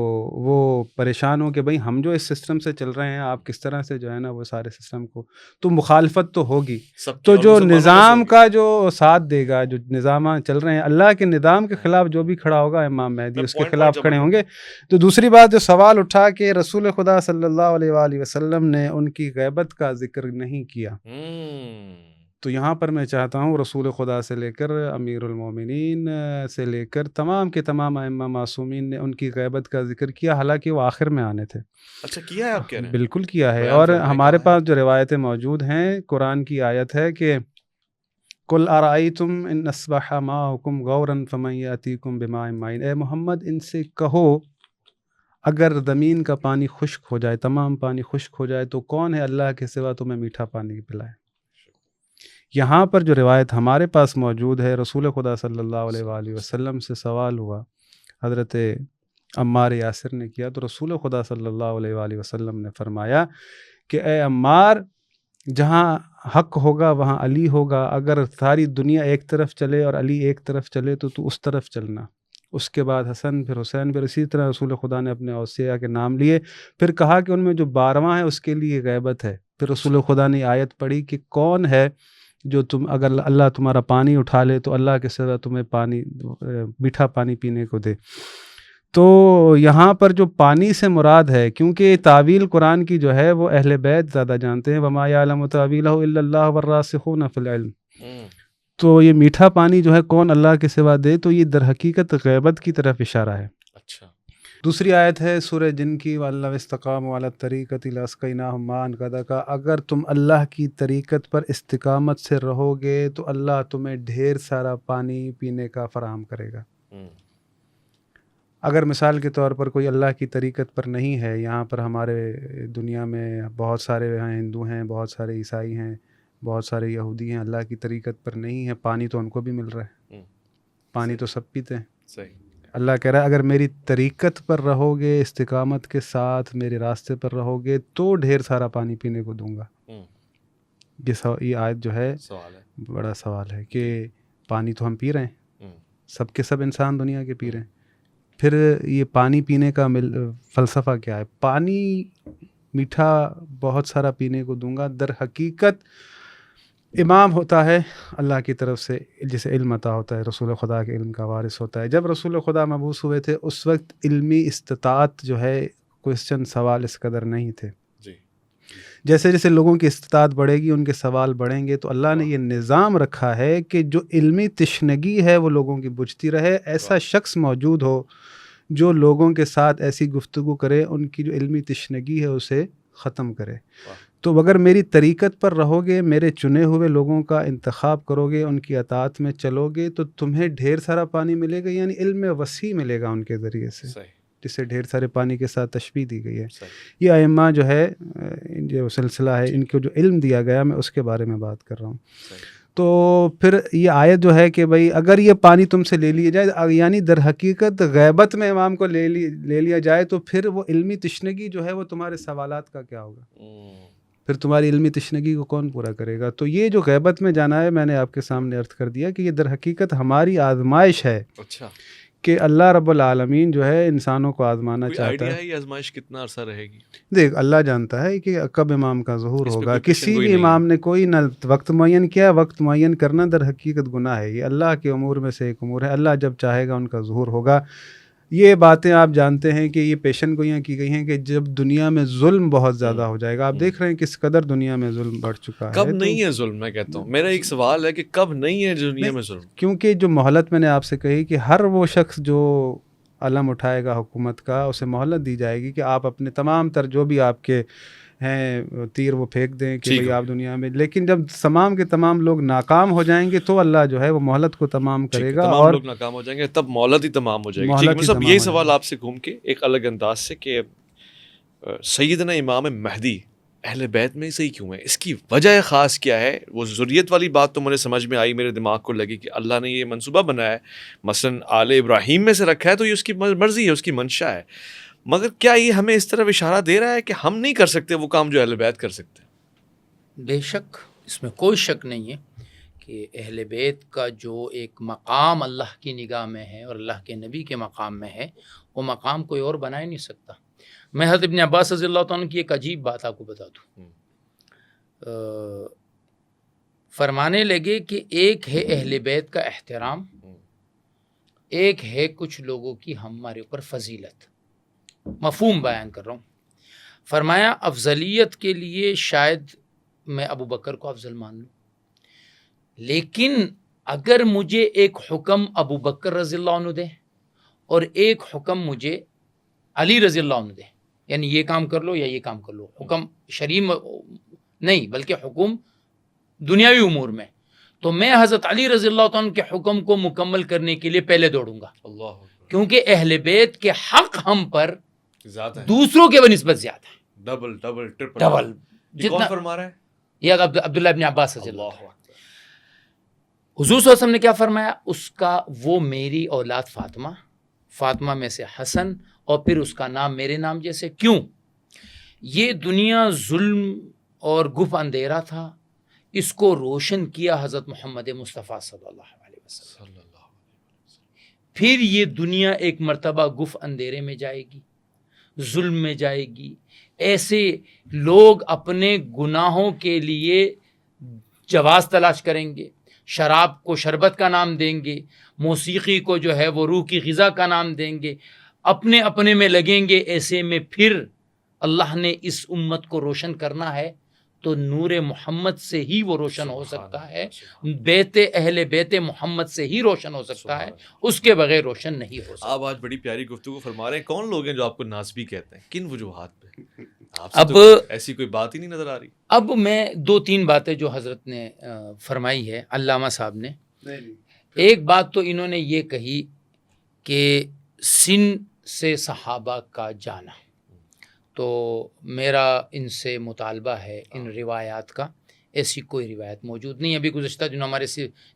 وہ پریشان ہو کہ بھئی ہم جو اس سسٹم سے چل رہے ہیں آپ کس طرح سے جو ہے نا وہ سارے سسٹم کو, تو مخالفت تو ہوگی. تو جو نظام کا جو ساتھ دے گا, جو نظام چل رہے ہیں اللہ کے نظام کے خلاف جو بھی کھڑا ہوگا امام مہدی اس کے خلاف کھڑے ہوں گے. تو دوسری بات جو سوال اٹھا کہ رسول خدا صلی اللہ علیہ وآلہ وسلم نے ان کی غیبت کا ذکر نہیں کیا, تو یہاں پر میں چاہتا ہوں رسول خدا سے لے کر امیر المومنین سے لے کر تمام کے تمام ائمہ معصومین نے ان کی غیبت کا ذکر کیا, حالانکہ وہ آخر میں آنے تھے. اچھا کیا ہے آپ کہہ رہے ہیں؟ بالکل کیا ہے, اور ہمارے پاس جو روایتیں موجود ہیں, قرآن کی آیت ہے کہ قل ارأیتم ان اصبح ماؤکم غورا فمن یأتیکم بماء معین. اے محمد ان سے کہو اگر زمین کا پانی خشک ہو جائے, تمام پانی خشک ہو جائے, تو کون ہے اللہ کے سوا تمہیں میٹھا پانی پلائے. یہاں پر جو روایت ہمارے پاس موجود ہے, رسول خدا صلی اللہ علیہ وآلہ وسلم سے سوال ہوا, حضرت عمار یاسر نے کیا, تو رسول خدا صلی اللہ علیہ وآلہ وسلم نے فرمایا کہ اے عمار, جہاں حق ہوگا وہاں علی ہوگا, اگر ساری دنیا ایک طرف چلے اور علی ایک طرف چلے تو اس طرف چلنا. اس کے بعد حسن, پھر حسین, پھر اسی طرح رسول خدا نے اپنے اوصیاء کے نام لیے, پھر کہا کہ ان میں جو 12واں ہے اس کے لیے غیبت ہے. پھر رسول خدا نے آیت پڑھی کہ کون ہے جو تم اگر اللہ تمہارا پانی اٹھا لے تو اللہ کے سوا تمہیں پانی میٹھا پانی پینے کو دے. تو یہاں پر جو پانی سے مراد ہے, کیونکہ تعویل قرآن کی جو ہے وہ اہل بیت زیادہ جانتے ہیں, وما یعلم تاویلہ الا اللہ والراسخون فی العلم. تو یہ میٹھا پانی جو ہے کون اللہ کے سوا دے, تو یہ در حقیقت غیبت کی طرف اشارہ ہے. اچھا. دوسری آیت ہے سورہ جن کی, وَاللَّوِ اسْتَقَامُوا عَلَى الطَّرِيقَةِ لَأَسْقَيْنَاهُم مَاءً غَدَقًا. اگر تم اللہ کی طریقت پر استقامت سے رہو گے تو اللہ تمہیں ڈھیر سارا پانی پینے کا فراہم کرے گا. اگر مثال کے طور پر کوئی اللہ کی طریقت پر نہیں ہے, یہاں پر ہمارے دنیا میں بہت سارے ہندو ہیں, بہت سارے عیسائی ہیں, بہت سارے یہودی ہیں, اللہ کی طریقت پر نہیں ہے, پانی تو ان کو بھی مل رہا ہے, پانی تو سب پیتے ہیں. صحیح. اللہ کہہ رہا ہے اگر میری طریقت پر رہو گے, استقامت کے ساتھ میرے راستے پر رہو گے, تو ڈھیر سارا پانی پینے کو دوں گا. یہ آیت جو ہے بڑا سوال ہے کہ پانی تو ہم پی رہے ہیں, سب کے سب انسان دنیا کے پی رہے ہیں, پھر یہ پانی پینے کا فلسفہ کیا ہے؟ پانی میٹھا بہت سارا پینے کو دوں گا. در حقیقت امام ہوتا ہے اللہ کی طرف سے, جسے علم عطا ہوتا ہے, رسول خدا کے علم کا وارث ہوتا ہے. جب رسول خدا مبعوث ہوئے تھے اس وقت علمی استطاعت جو ہے, کوشچن سوال اس قدر نہیں تھے. جیسے جیسے لوگوں کی استطاعت بڑھے گی ان کے سوال بڑھیں گے، تو اللہ نے یہ نظام رکھا ہے کہ جو علمی تشنگی ہے وہ لوگوں کی بجھتی رہے، ایسا شخص موجود ہو جو لوگوں کے ساتھ ایسی گفتگو کرے، ان کی جو علمی تشنگی ہے اسے ختم کرے۔ تو اگر میری طریقت پر رہو گے، میرے چنے ہوئے لوگوں کا انتخاب کرو گے، ان کی اطاعت میں چلو گے، تو تمہیں ڈھیر سارا پانی ملے گا، یعنی علم وسیع ملے گا ان کے ذریعے سے، جسے ڈھیر سارے پانی کے ساتھ تشبیہ دی گئی ہے۔ یہ ائمہ جو ہے جو سلسلہ ہے، ان کو جو علم دیا گیا، میں اس کے بارے میں بات کر رہا ہوں۔ تو پھر یہ آیت جو ہے کہ بھائی اگر یہ پانی تم سے لے لیا جائے، یعنی در حقیقت غیبت میں امام کو لے لیا جائے، تو پھر وہ علمی تشنگی جو ہے وہ تمہارے سوالات کا کیا ہوگا؟ پھر تمہاری علمی تشنگی کو کون پورا کرے گا؟ تو یہ جو غیبت میں جانا ہے، میں نے آپ کے سامنے عرض کر دیا کہ یہ در حقیقت ہماری آزمائش ہے۔ اچھا، کہ اللہ رب العالمین جو ہے انسانوں کو آزمانا چاہتا ہے۔ یہ آزمائش کتنا عرصہ رہے گی؟ دیکھ، اللہ جانتا ہے کہ کب امام کا ظہور ہوگا۔ کسی بھی نہیں امام نے کوئی نہ وقت معین کیا، وقت معین کرنا در حقیقت گناہ ہے، یہ اللہ کے امور میں سے ایک امور ہے۔ اللہ جب چاہے گا ان کا ظہور ہوگا۔ یہ باتیں آپ جانتے ہیں کہ یہ پیشن گوئیاں کی گئی ہیں کہ جب دنیا میں ظلم بہت زیادہ ہو جائے گا۔ آپ دیکھ رہے ہیں کس قدر دنیا میں ظلم بڑھ چکا ہے۔ کب نہیں ہے ظلم؟ میں کہتا ہوں، میرا ایک سوال ہے کہ کب نہیں ہے دنیا میں ظلم؟ کیونکہ جو مہلت میں نے آپ سے کہی کہ ہر وہ شخص جو علم اٹھائے گا حکومت کا، اسے مہلت دی جائے گی کہ آپ اپنے تمام تر جو بھی آپ کے ہیں تیر وہ پھینک دیں کہ بھئی آپ دنیا میں، لیکن جب تمام کے تمام لوگ ناکام ہو جائیں گے تو اللہ جو ہے وہ مہلت کو تمام کرے گا، تمام اور لوگ ناکام ہو جائیں گے تب مہلت ہی تمام ہو جائے گی۔ ٹھیک ہے صاحب، یہی سوال آپ سے گھوم کے ایک الگ انداز سے کہ سیدنا امام مہدی اہل بیت میں صحیح کیوں ہے؟ اس کی وجہ خاص کیا ہے؟ وہ ذریت والی بات تو مجھے سمجھ میں آئی، میرے دماغ کو لگی کہ اللہ نے یہ منصوبہ بنایا ہے، مثلا آل ابراہیم میں سے رکھا ہے تو یہ اس کی مرضی ہے، اس کی منشا ہے، مگر کیا یہ ہمیں اس طرف اشارہ دے رہا ہے کہ ہم نہیں کر سکتے وہ کام جو اہل بیت کر سکتے ہیں؟ بے شک، اس میں کوئی شک نہیں ہے کہ اہل بیت کا جو ایک مقام اللہ کی نگاہ میں ہے اور اللہ کے نبی کے مقام میں ہے، وہ مقام کوئی اور بنا ہی نہیں سکتا۔ میں حضرت ابن عباس رضی اللہ تعالیٰ کی ایک عجیب بات آپ کو بتا دوں۔ فرمانے لگے کہ ایک ہے اہل بیت کا احترام، ایک ہے کچھ لوگوں کی ہمارے اوپر فضیلت۔ مفہوم بیان کر رہا ہوں۔ فرمایا افضلیت کے لیے شاید میں ابو بکر کو افضل مان لوں، لیکن اگر مجھے ایک حکم ابو بکر رضی اللہ عنہ دے اور ایک حکم مجھے علی رضی اللہ عنہ دے، یعنی یہ کام کر لو یا یہ کام کر لو، حکم شرعی نہیں بلکہ حکم دنیاوی امور میں، تو میں حضرت علی رضی اللہ عنہ کے حکم کو مکمل کرنے کے لیے پہلے دوڑوں گا، کیونکہ اہل بیت کے حق ہم پر دوسروں کے بنسبت زیادہ ہے، ڈبل ٹرپل ڈبل۔ کون فرما رہا ہے؟ یہ عبداللہ ابن عباس رضی اللہ عنہ۔ حضور صلی اللہ علیہ وسلم نے کیا فرمایا؟ اس کا وہ میری اولاد فاطمہ میں سے حسن، اور پھر اس کا نام میرے نام جیسے۔ کیوں؟ یہ دنیا ظلم اور گف اندھیرا تھا، اس کو روشن کیا حضرت محمد مصطفیٰ صلی اللہ علیہ وسلم۔ پھر یہ دنیا ایک مرتبہ گف اندھیرے میں جائے گی، ظلم میں جائے گی، ایسے لوگ اپنے گناہوں کے لیے جواز تلاش کریں گے، شراب کو شربت کا نام دیں گے، موسیقی کو جو ہے وہ روح کی غذا کا نام دیں گے، اپنے میں لگیں گے۔ ایسے میں پھر اللہ نے اس امت کو روشن کرنا ہے تو نور محمد سے ہی وہ روشن ہو سکتا ہے، اہل بیت محمد سے ہی روشن ہو سکتا ہے، اس کے بغیر روشن نہیں ہو سکتا۔ آپ آج بڑی پیاری گفتگو فرما رہے ہیں۔ کون لوگ ہیں جو آپ کو نازبی کہتے ہیں؟ کن وجوہات پہ؟ اب ایسی کوئی بات ہی نہیں نظر آ رہی۔ اب میں 2-3 باتیں جو حضرت نے فرمائی ہے، علامہ صاحب نے، ایک بات تو انہوں نے یہ کہی کہ سن سے صحابہ کا جانا، تو میرا ان سے مطالبہ ہے ان روایات کا، ایسی کوئی روایت موجود نہیں۔ ابھی گزشتہ دنوں ہمارے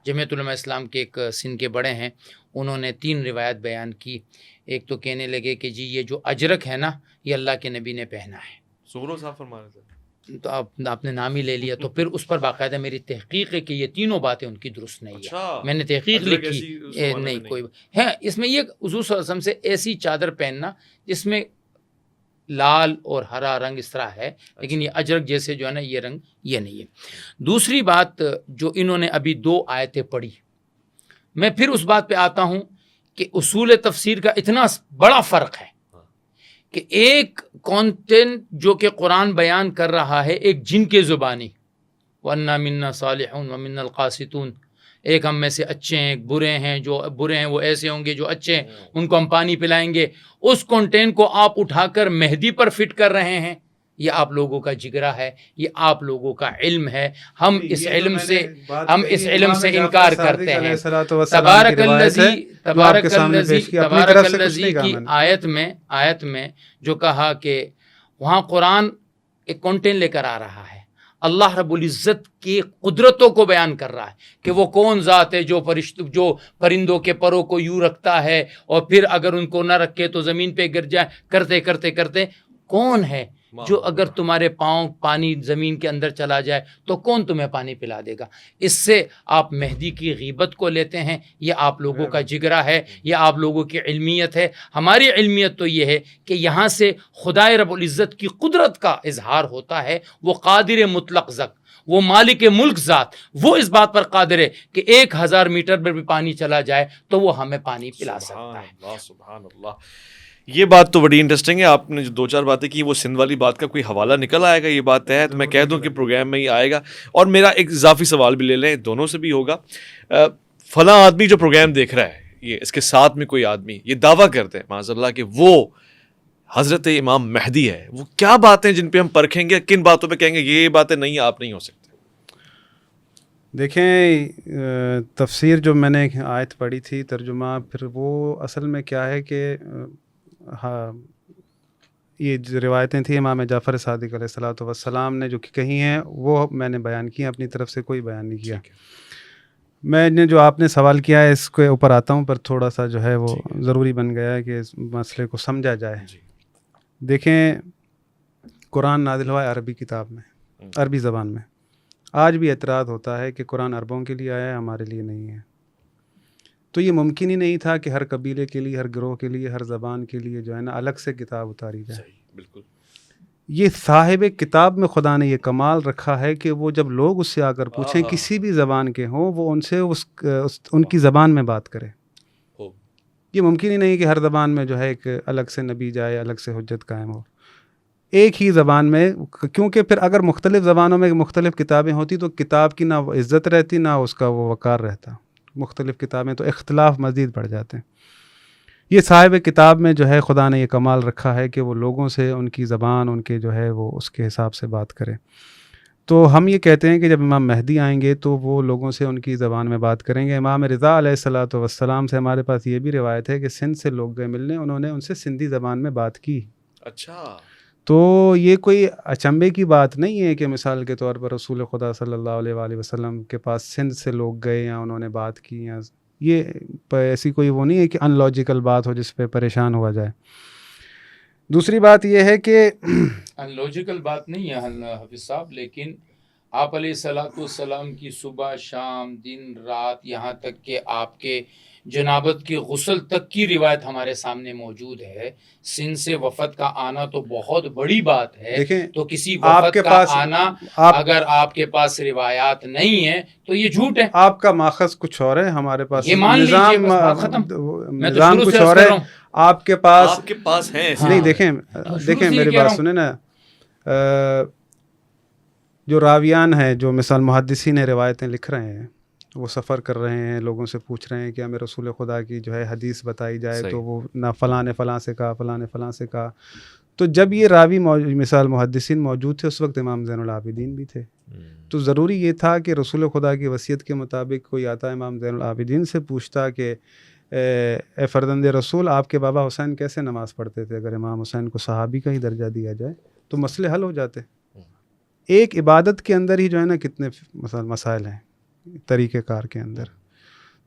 جمعیت علماء اسلام کے ایک سن کے بڑے ہیں، انہوں نے 3 روایت بیان کی۔ ایک تو کہنے لگے کہ جی یہ جو اجرک ہے نا، یہ اللہ کے نبی نے پہنا ہے، سغرو صاحب فرما رہے تھے، تو آپ نے نام ہی لے لیا، تو پھر اس پر باقاعدہ میری تحقیق ہے کہ یہ تینوں باتیں ان کی درست نہیں ہے۔ میں نے تحقیق لکھی، نہیں کوئی ہے اس میں۔ یہ حضور صلی اللہ علیہ وسلم سے ایسی چادر پہننا جس میں لال اور ہرا رنگ اس طرح ہے، لیکن یہ اجرک جیسے جو ہے نا یہ رنگ یہ نہیں ہے۔ دوسری بات جو انہوں نے ابھی 2 آیتیں پڑھی، میں پھر اس بات پہ آتا ہوں کہ اصول تفسیر کا اتنا بڑا فرق ہے کہ ایک کانٹینٹ جو کہ قرآن بیان کر رہا ہے ایک جن کے زبانی، وَأَنَّا مِنَّا صَالِحُونَ وَمِنَّا الْقَاسِطُونَ، ایک ہم میں سے اچھے ہیں، ایک برے ہیں، جو برے ہیں وہ ایسے ہوں گے، جو اچھے ہیں ان کو ہم پانی پلائیں گے. اس کانٹینٹ کو آپ اٹھا کر مہدی پر فٹ کر رہے ہیں. یہ آپ لوگوں کا جگرا ہے، یہ آپ لوگوں کا علم ہے. ہم اس علم سے انکار کرتے ہیں. تبارک الذی کی آیت میں جو کہا کہ وہاں قرآن ایک کانٹینٹ لے کر آ رہا ہے، اللہ رب العزت کی قدرتوں کو بیان کر رہا ہے کہ وہ کون ذات ہے جو پرندوں کے پروں کو یوں رکھتا ہے اور پھر اگر ان کو نہ رکھے تو زمین پہ گر جائے، کرتے کرتے کرتے کون ہے جو اگر تمہارے پاؤں پانی زمین کے اندر چلا جائے تو کون تمہیں پانی پلا دے گا. اس سے آپ مہدی کی غیبت کو لیتے ہیں. یہ آپ لوگوں کا جگرا ہے، یہ آپ لوگوں کی علمیت ہے. ہماری علمیت تو یہ ہے کہ یہاں سے خدائے رب العزت کی قدرت کا اظہار ہوتا ہے. وہ قادر مطلق ذات، وہ مالک ملک ذات، وہ اس بات پر قادر ہے کہ 1000 میٹر پر بھی پانی چلا جائے تو وہ ہمیں پانی پلا سکتا ہے. سبحان اللہ. یہ بات تو بڑی انٹرسٹنگ ہے. آپ نے جو 2-4 باتیں کی، وہ سندھ والی بات کا کوئی حوالہ نکل آئے گا؟ یہ بات ہے تو میں کہہ دوں کہ پروگرام میں ہی آئے گا. اور میرا ایک اضافی سوال بھی لے لیں، دونوں سے بھی ہوگا. فلاں آدمی جو پروگرام دیکھ رہا ہے، یہ اس کے ساتھ میں کوئی آدمی یہ دعویٰ کرتے ہیں معاذ اللہ کہ وہ حضرت امام مہدی ہے، وہ کیا باتیں جن پہ ہم پرکھیں گے، کن باتوں پہ کہیں گے یہ باتیں نہیں، آپ نہیں ہو سکتے؟ دیکھیں، تفسیر جو میں نے آیت پڑھی تھی، ترجمہ، پھر وہ اصل میں کیا ہے کہ ہاں، یہ جو روایتیں تھیں امام جعفر صادق علیہ الصلوۃ والسلام نے جو کہی ہیں وہ میں نے بیان کی ہیں، اپنی طرف سے کوئی بیان نہیں کیا. میں نے جو آپ نے سوال کیا ہے اس کے اوپر آتا ہوں، پر تھوڑا سا جو ہے وہ ضروری بن گیا ہے کہ اس مسئلے کو سمجھا جائے. دیکھیں، قرآن نازل ہوا ہے عربی کتاب میں، عربی زبان میں. آج بھی اعتراض ہوتا ہے کہ قرآن عربوں کے لیے آیا ہے، ہمارے لیے نہیں ہے. تو یہ ممکن ہی نہیں تھا کہ ہر قبیلے کے لیے، ہر گروہ کے لیے، ہر زبان کے لیے جو ہے نا الگ سے کتاب اتاری جائے. بالکل. یہ صاحب کتاب میں خدا نے یہ کمال رکھا ہے کہ وہ جب لوگ اس سے آ کر پوچھیں کسی بھی زبان کے ہوں، وہ ان سے ان کی زبان میں بات کرے. یہ ممکن ہی نہیں کہ ہر زبان میں جو ہے ایک الگ سے نبی جائے، الگ سے حجت قائم ہو. ایک ہی زبان میں، کیونکہ پھر اگر مختلف زبانوں میں مختلف کتابیں ہوتی تو کتاب کی نہ عزت رہتی، نہ اس کا وہ وقار رہتا. مختلف کتابیں تو اختلاف مزید بڑھ جاتے ہیں. یہ صاحب کتاب میں جو ہے خدا نے یہ کمال رکھا ہے کہ وہ لوگوں سے ان کی زبان، ان کے جو ہے وہ اس کے حساب سے بات کرے. تو ہم یہ کہتے ہیں کہ جب امام مہدی آئیں گے تو وہ لوگوں سے ان کی زبان میں بات کریں گے. امام رضا علیہ الصلوۃ والسلام سے ہمارے پاس یہ بھی روایت ہے کہ سندھ سے لوگ گئے ملنے، انہوں نے ان سے سندھی زبان میں بات کی. اچھا. تو یہ کوئی اچنبے کی بات نہیں ہے کہ مثال کے طور پر رسول خدا صلی اللہ علیہ وآلہ وسلم کے پاس سندھ سے لوگ گئے یا انہوں نے بات کی، یا یہ ایسی کوئی وہ نہیں ہے کہ ان لاجیکل بات ہو جس پہ پریشان ہوا جائے. دوسری بات یہ ہے کہ ان لاجیکل بات نہیں ہے حافظ صاحب، لیکن آپ علیہ الصلوۃ والسلام کی صبح شام دن رات یہاں تک کہ آپ کے جنابت کے غسل تک کی روایت ہمارے سامنے موجود ہے. سندھ سے وفد کا آنا تو بہت بڑی بات ہے. تو کسی وفد کا آنا اگر آپ کے پاس روایات نہیں ہے تو یہ جھوٹ ہے. آپ کا ماخذ کچھ اور ہے، ہمارے پاس یہ مان لیجیے، نظام کچھ اور ہے. آپ کے پاس ہیں نہیں. دیکھیں میری بات سنیں نا. جو راویان ہیں، جو مثال محدثین روایتیں لکھ رہے ہیں، وہ سفر کر رہے ہیں، لوگوں سے پوچھ رہے ہیں کہ ہمیں رسول خدا کی جو ہے حدیث بتائی جائے. تو وہ نہ فلاں نے فلاں سے کہا، فلاں نے فلاں سے کہا. تو جب یہ راوی مثال محدثین موجود تھے، اس وقت امام زین العابدین بھی تھے. تو ضروری یہ تھا کہ رسول خدا کی وصیت کے مطابق کوئی آتا امام زین العابدین سے پوچھتا کہ اے فرزند رسول، آپ کے بابا حسین کیسے نماز پڑھتے تھے؟ اگر امام حسین کو صحابی کا ہی درجہ دیا جائے تو مسئلے حل ہو جاتے. ایک عبادت کے اندر ہی جو ہے نا کتنے مسائل ہیں طریقہ کار کے اندر.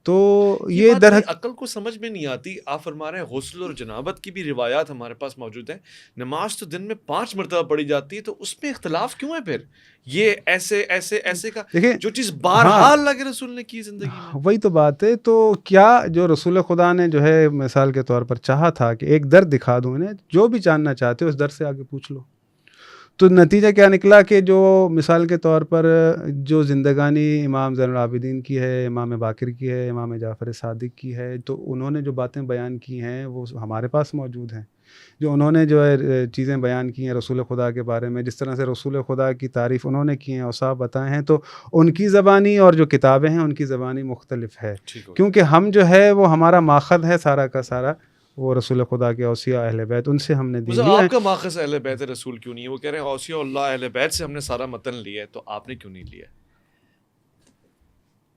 تو یہ عقل کو سمجھ میں نہیں آتی. آپ فرما رہے ہیں غسل اور جنابت کی بھی روایات ہمارے پاس موجود ہیں. نماز تو دن میں 5 مرتبہ پڑھی جاتی ہے، تو اس میں اختلاف کیوں ہے پھر؟ یہ ایسے کا جو چیز بہرحال اللہ کے رسول نے کی زندگی میں. وہی تو بات ہے. تو کیا جو رسول خدا نے جو ہے مثال کے طور پر چاہا تھا کہ ایک در دکھا دوں انہیں، جو بھی جاننا چاہتے ہو اس در سے آگے پوچھ لو. تو نتیجہ کیا نکلا کہ جو مثال کے طور پر جو زندگانی امام زین العابدین کی ہے، امام باقر کی ہے، امام جعفر صادق کی ہے، تو انہوں نے جو باتیں بیان کی ہیں وہ ہمارے پاس موجود ہیں. جو انہوں نے جو ہے چیزیں بیان کی ہیں رسول خدا کے بارے میں، جس طرح سے رسول خدا کی تعریف انہوں نے کی ہیں، اوصاف بتائے ہیں، تو ان کی زبانی اور جو کتابیں ہیں ان کی زبانی مختلف ہے، کیونکہ ہم جو ہے وہ ہمارا ماخذ ہے سارا کا سارا وہ رسول خدا کے اوصیاء اہل بیت، ان سے ہم نے دی آپ کا ماخذ اہل بیت رسول کیوں نہیں ہے؟ وہ کہہ رہے ہیں اوصیاء اللہ اہل بیت سے ہم نے سارا متن لیا ہے، تو آپ نے کیوں نہیں لیا؟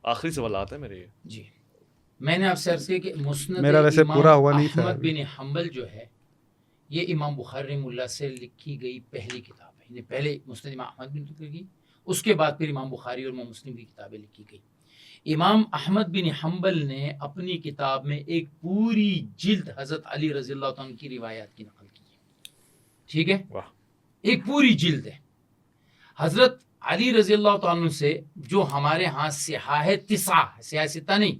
آخری سوالات ہیں میرے یہ. جی میں نے آپ سے عرض کیا کہ مسند میرا ویسے پورا ہوا نہیں تھا. احمد بن حنبل جو ہے یہ امام بخاری رحمہ اللہ سے لکھی گئی پہلی کتاب ہے، یعنی پہلے مسند امام احمد بن حنبل کی، اس کے بعد پھر امام بخاری اور امام مسلم کی کتابیں لکھی گئی. امام احمد بن حنبل نے اپنی کتاب میں ایک پوری جلد حضرت علی رضی اللہ عنہ کی روایات کی نقل کی ہے. ٹھیک ہے، ایک پوری جلد ہے. حضرت علی رضی اللہ عنہ سے جو ہمارے ہاں صحاح تسعہ، صحاح ستہ نہیں،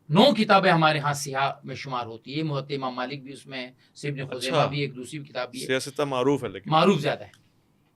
9 کتابیں ہمارے ہاں صحاح میں شمار ہوتی ہے. موطئ امام مالک بھی اس میں ہے، ابن خزیمہ بھی ایک دوسری کتاب بھی ہے، صحاح ستہ معروف ہے لیکن معروف زیادہ ہے.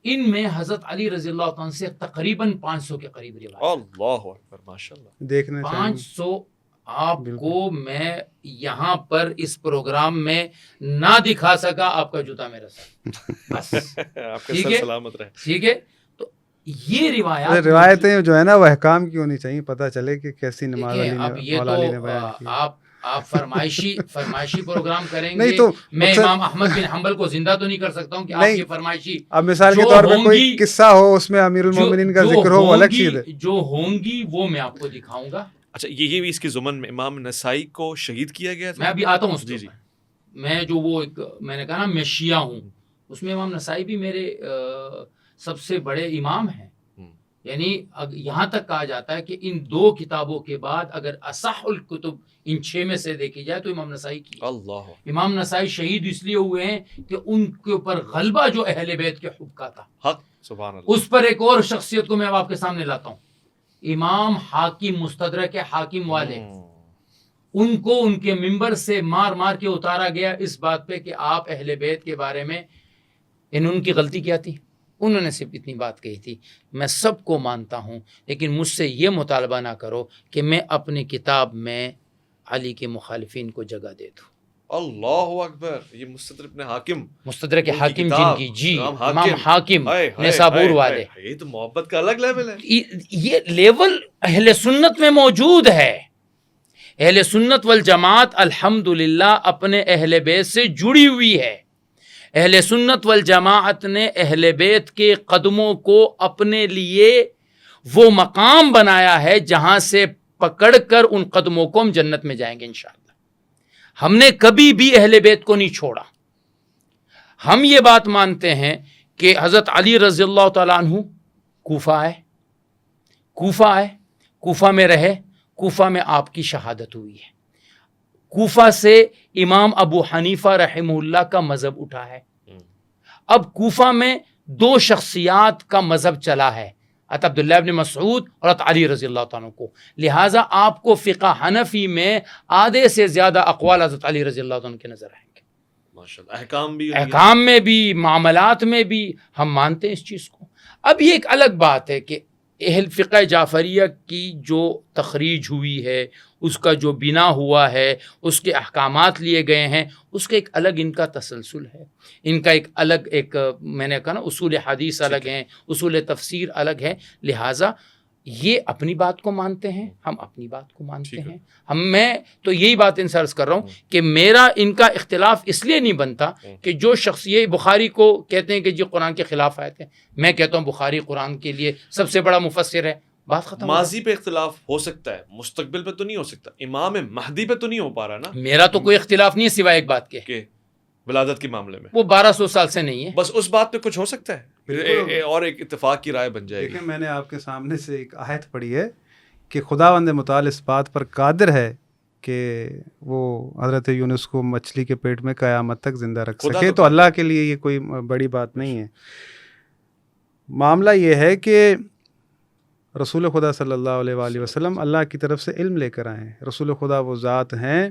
ان میں حضرت علی رضی اللہ عنہ سے تقریباً 500 کے قریب روایت. اللہ اکبر، ماشاءاللہ. دیکھنا چاہیے 500 آپ کو میں یہاں پر اس پروگرام میں نہ دکھا سکا، آپ کا جوتا میرا سر بس. آپ کا سر سلامت رہے. ٹھیک ہے، تو یہ روایتیں جو ہے نا وہ احکام کی ہونی چاہیے، پتہ چلے کہ کیسی نماز اب یہ تو آپ فرمائشی پروگرام کریں گے. نہیں تو میں امام احمد بن حنبل کو زندہ تو نہیں کر سکتا ہوں کہ آپ یہ فرمائشی، اب مثال کے طور پہ کوئی قصہ ہو اس میں امیر المومنین کا ذکر ہو، وہ الگ چیز ہے. جو ہوں گی وہ میں آپ کو دکھاؤں گا. اچھا، یہ بھی اس کی ضمن میں امام نسائی کو شہید کیا گیا تھا. میں ابھی آتا ہوں اس جی. میں جو وہ میں نے کہا نا میں شیعہ ہوں، اس میں امام نسائی بھی میرے سب سے بڑے امام ہیں. یعنی یہاں تک کہا جاتا ہے کہ ان 2 کتابوں کے بعد اگر اصح الکتب ان 6 میں سے دیکھی جائے تو امام نسائی کی. اللہ، امام نسائی شہید اس لیے ہوئے ہیں کہ ان کے اوپر غلبہ جو اہل بیت کے حب کا تھا. حق، سبحان اللہ. اس پر ایک اور شخصیت کو میں اب آپ کے سامنے لاتا ہوں، امام حاکم مستدرک حاکم والے. ان کو ان کے منبر سے مار مار کے اتارا گیا اس بات پہ کہ آپ اہل بیت کے بارے میں ان کی غلطی کیا تھی. انہوں نے صرف اتنی بات کہی تھی، میں سب کو مانتا ہوں لیکن مجھ سے یہ مطالبہ نہ کرو کہ میں اپنی کتاب میں علی کے مخالفین کو جگہ دے دوں. اللہ اکبر. یہ مستدرک حاکم جن کی، جی امام حاکم نسابور والے. یہ تو محبت کا الگ لیول ہے. یہ لیول اہل سنت میں موجود ہے. اہل سنت والجماعت الحمدللہ اپنے اہل بیت سے جڑی ہوئی ہے. اہل سنت والجماعت نے اہل بیت کے قدموں کو اپنے لیے وہ مقام بنایا ہے جہاں سے پکڑ کر ان قدموں کو ہم جنت میں جائیں گے انشاءاللہ. ہم نے کبھی بھی اہل بیت کو نہیں چھوڑا. ہم یہ بات مانتے ہیں کہ حضرت علی رضی اللہ تعالیٰ عنہ کوفہ آئے، کوفہ میں رہے، کوفہ میں آپ کی شہادت ہوئی ہے. کوفہ سے امام ابو حنیفہ رحمہ اللہ کا مذہب اٹھا ہے. اب کوفہ میں 2 شخصیات کا مذہب چلا ہے، حضرت عبداللہ ابن مسعود اور حضرت علی رضی اللہ عنہ کو. لہٰذا آپ کو فقہ حنفی میں آدھے سے زیادہ اقوال حضرت علی رضی اللہ عنہ کے نظر آئیں گے. ماشاءاللہ. احکام میں بھی، معاملات میں بھی ہم مانتے ہیں اس چیز کو. اب یہ ایک الگ بات ہے کہ اہل فقہ جعفریہ کی جو تخریج ہوئی ہے، اس کا جو بنا ہوا ہے، اس کے احکامات لیے گئے ہیں، اس کا ایک الگ ان کا تسلسل ہے. ان کا ایک الگ میں نے کہا نا اصول حدیث الگ ہیں، اصول تفسیر الگ ہے. لہٰذا یہ اپنی بات کو مانتے ہیں، ہم اپنی بات کو مانتے ہیں. میں تو یہی بات ان سے عرض کر رہا ہوں کہ میرا ان کا اختلاف اس لیے نہیں بنتا کہ جو شخص یہ بخاری کو کہتے ہیں کہ جی قرآن کے خلاف آئے تھے، میں کہتا ہوں بخاری قرآن کے لیے سب سے بڑا مفسر ہے. بات ختم. ماضی پہ اختلاف ہو سکتا ہے، مستقبل پہ تو نہیں ہو سکتا. امام مہدی پہ تو نہیں ہو پا رہا نا. میرا تو کوئی اختلاف نہیں ہے سوائے ایک بات کے کہ ولادت کے معاملے میں وہ 1200 سال سے نہیں ہے. بس اس بات پہ کچھ ہو سکتا ہے اور ایک اتفاق کی رائے بن جائے گی. دیکھیں میں نے آپ کے سامنے سے ایک آیت پڑھی ہے کہ خداوند متعال اس بات پر قادر ہے کہ وہ حضرت یونس کو مچھلی کے پیٹ میں قیامت تک زندہ رکھ سکے. تو اللہ کے لیے یہ کوئی بڑی بات نہیں ہے. معاملہ یہ ہے کہ رسول خدا صلی اللہ علیہ وآلہ وسلم اللہ کی طرف سے علم لے کر آئے ہیں. رسول خدا وہ ذات ہیں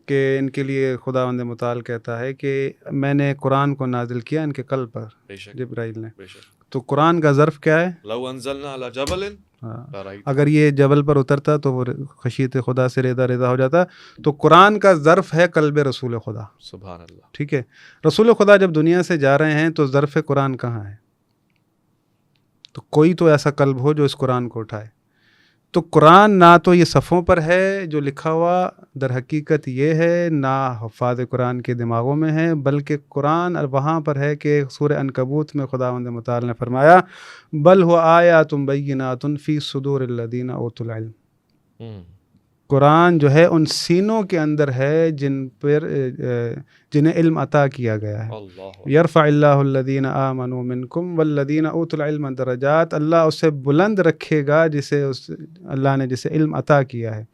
کہ ان کے لیے خداوند متعال کہتا ہے کہ میں نے قرآن کو نازل کیا ان کے قلب پر، جبرائیل نے. تو قرآن کا ظرف کیا ہے؟ لو انزلنا علی جبل، ہاں right. اگر یہ جبل پر اترتا تو وہ خشیت خدا سے ریدا ریدا ہو جاتا. تو قرآن کا ظرف ہے قلب رسول خدا. سبحان اللہ. ٹھیک ہے, رسول خدا جب دنیا سے جا رہے ہیں تو ظرف قرآن کہاں ہے؟ تو کوئی تو ایسا قلب ہو جو اس قرآن کو اٹھائے. تو قرآن نہ تو یہ صفوں پر ہے جو لکھا ہوا, در حقیقت یہ ہے نہ حفاظ قرآن کے دماغوں میں ہے, بلکہ قرآن وہاں پر ہے کہ سورہ عنکبوت میں خداوند متعال نے فرمایا بل هو آیات بینات فی صدور الذین اوتوا العلم. قرآن جو ہے ان سینوں کے اندر ہے جنہیں علم عطا کیا گیا ہے. اللہ یرفع اللہ الذین آمنوا منکم والذین اوتوا العلم درجات. اللہ اسے بلند رکھے گا اللہ نے جسے علم عطا کیا ہے.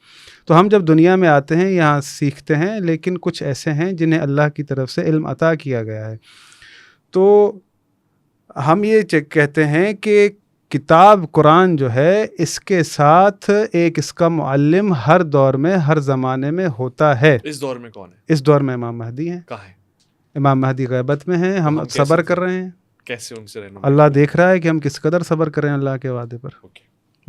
تو ہم جب دنیا میں آتے ہیں یہاں سیکھتے ہیں, لیکن کچھ ایسے ہیں جنہیں اللہ کی طرف سے علم عطا کیا گیا ہے. تو ہم یہ کہتے ہیں کہ کتاب قرآن جو ہے اس کے ساتھ ایک اس کا معلم ہر دور میں ہر زمانے میں ہوتا ہے. اس دور میں کون ہے؟ اس دور میں امام مہدی ہیں. کہاں ہے امام مہدی غیبت میں ہیں. ہم کیسے صبر کر رہے ہیں. کیسے ان سے رہنا؟ اللہ دیکھ رہا ہے کہ ہم کس قدر صبر کریں اللہ کے وعدے پر.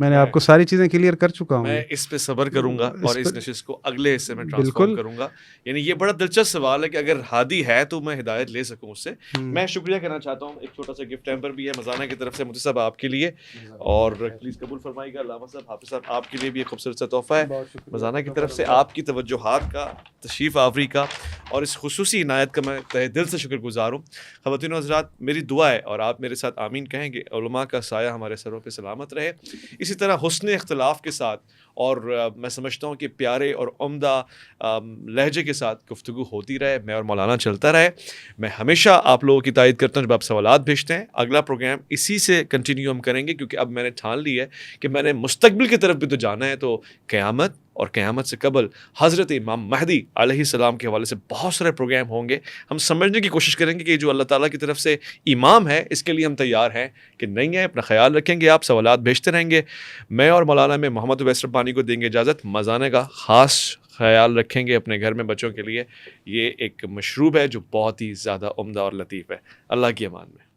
میں نے آپ کو ساری چیزیں کلیئر کر چکا ہوں. میں اس پہ صبر کروں گا اور اس نشست کو اگلے حصے میں ٹرانسفارم بالکل کروں گا. یعنی یہ بڑا دلچسپ سوال ہے کہ اگر ہادی ہے تو میں ہدایت لے سکوں اس سے. میں شکریہ کرنا چاہتا ہوں. ایک چھوٹا سا گفٹ ٹیمپر بھی ہے مزانہ کی طرف سے مفتی صاحب آپ کے لیے, اور پلیز قبول فرمائیے گا. علامہ صاحب, حافظ صاحب, آپ کے لیے بھی ایک خوبصورت سا تحفہ ہے مزانہ کی طرف سے. آپ کی توجہات کا, تشریف آوری کا اور اس خصوصی عنایت کا میں تہ دل سے شکر گزار ہوں. خواتین و حضرات, میری دعا ہے اور آپ میرے ساتھ آمین کہیں گے, علماء کا سایہ ہمارے سروں پہ سلامت رہے. اسی طرح حسن اختلاف کے ساتھ اور میں سمجھتا ہوں کہ پیارے اور عمدہ لہجے کے ساتھ گفتگو ہوتی رہے, میں اور مولانا چلتا رہے. میں ہمیشہ آپ لوگوں کی تائید کرتا ہوں جب آپ سوالات بھیجتے ہیں. اگلا پروگرام اسی سے کنٹینیو ہم کریں گے, کیونکہ اب میں نے ٹھان لی ہے کہ میں نے مستقبل کی طرف بھی تو جانا ہے. تو قیامت اور قیامت سے قبل حضرت امام مہدی علیہ السلام کے حوالے سے بہت سارے پروگرام ہوں گے. ہم سمجھنے کی کوشش کریں گے کہ جو اللہ تعالیٰ کی طرف سے امام ہے اس کے لیے ہم تیار ہیں کہ نہیں ہیں. اپنا خیال رکھیں گے, آپ سوالات بھیجتے رہیں گے. میں اور مولانا میں محمد اویس ربانی کو دیں گے اجازت. مزانے کا خاص خیال رکھیں گے اپنے گھر میں بچوں کے لیے. یہ ایک مشروب ہے جو بہت ہی زیادہ عمدہ اور لطیف ہے. اللہ کی امان میں.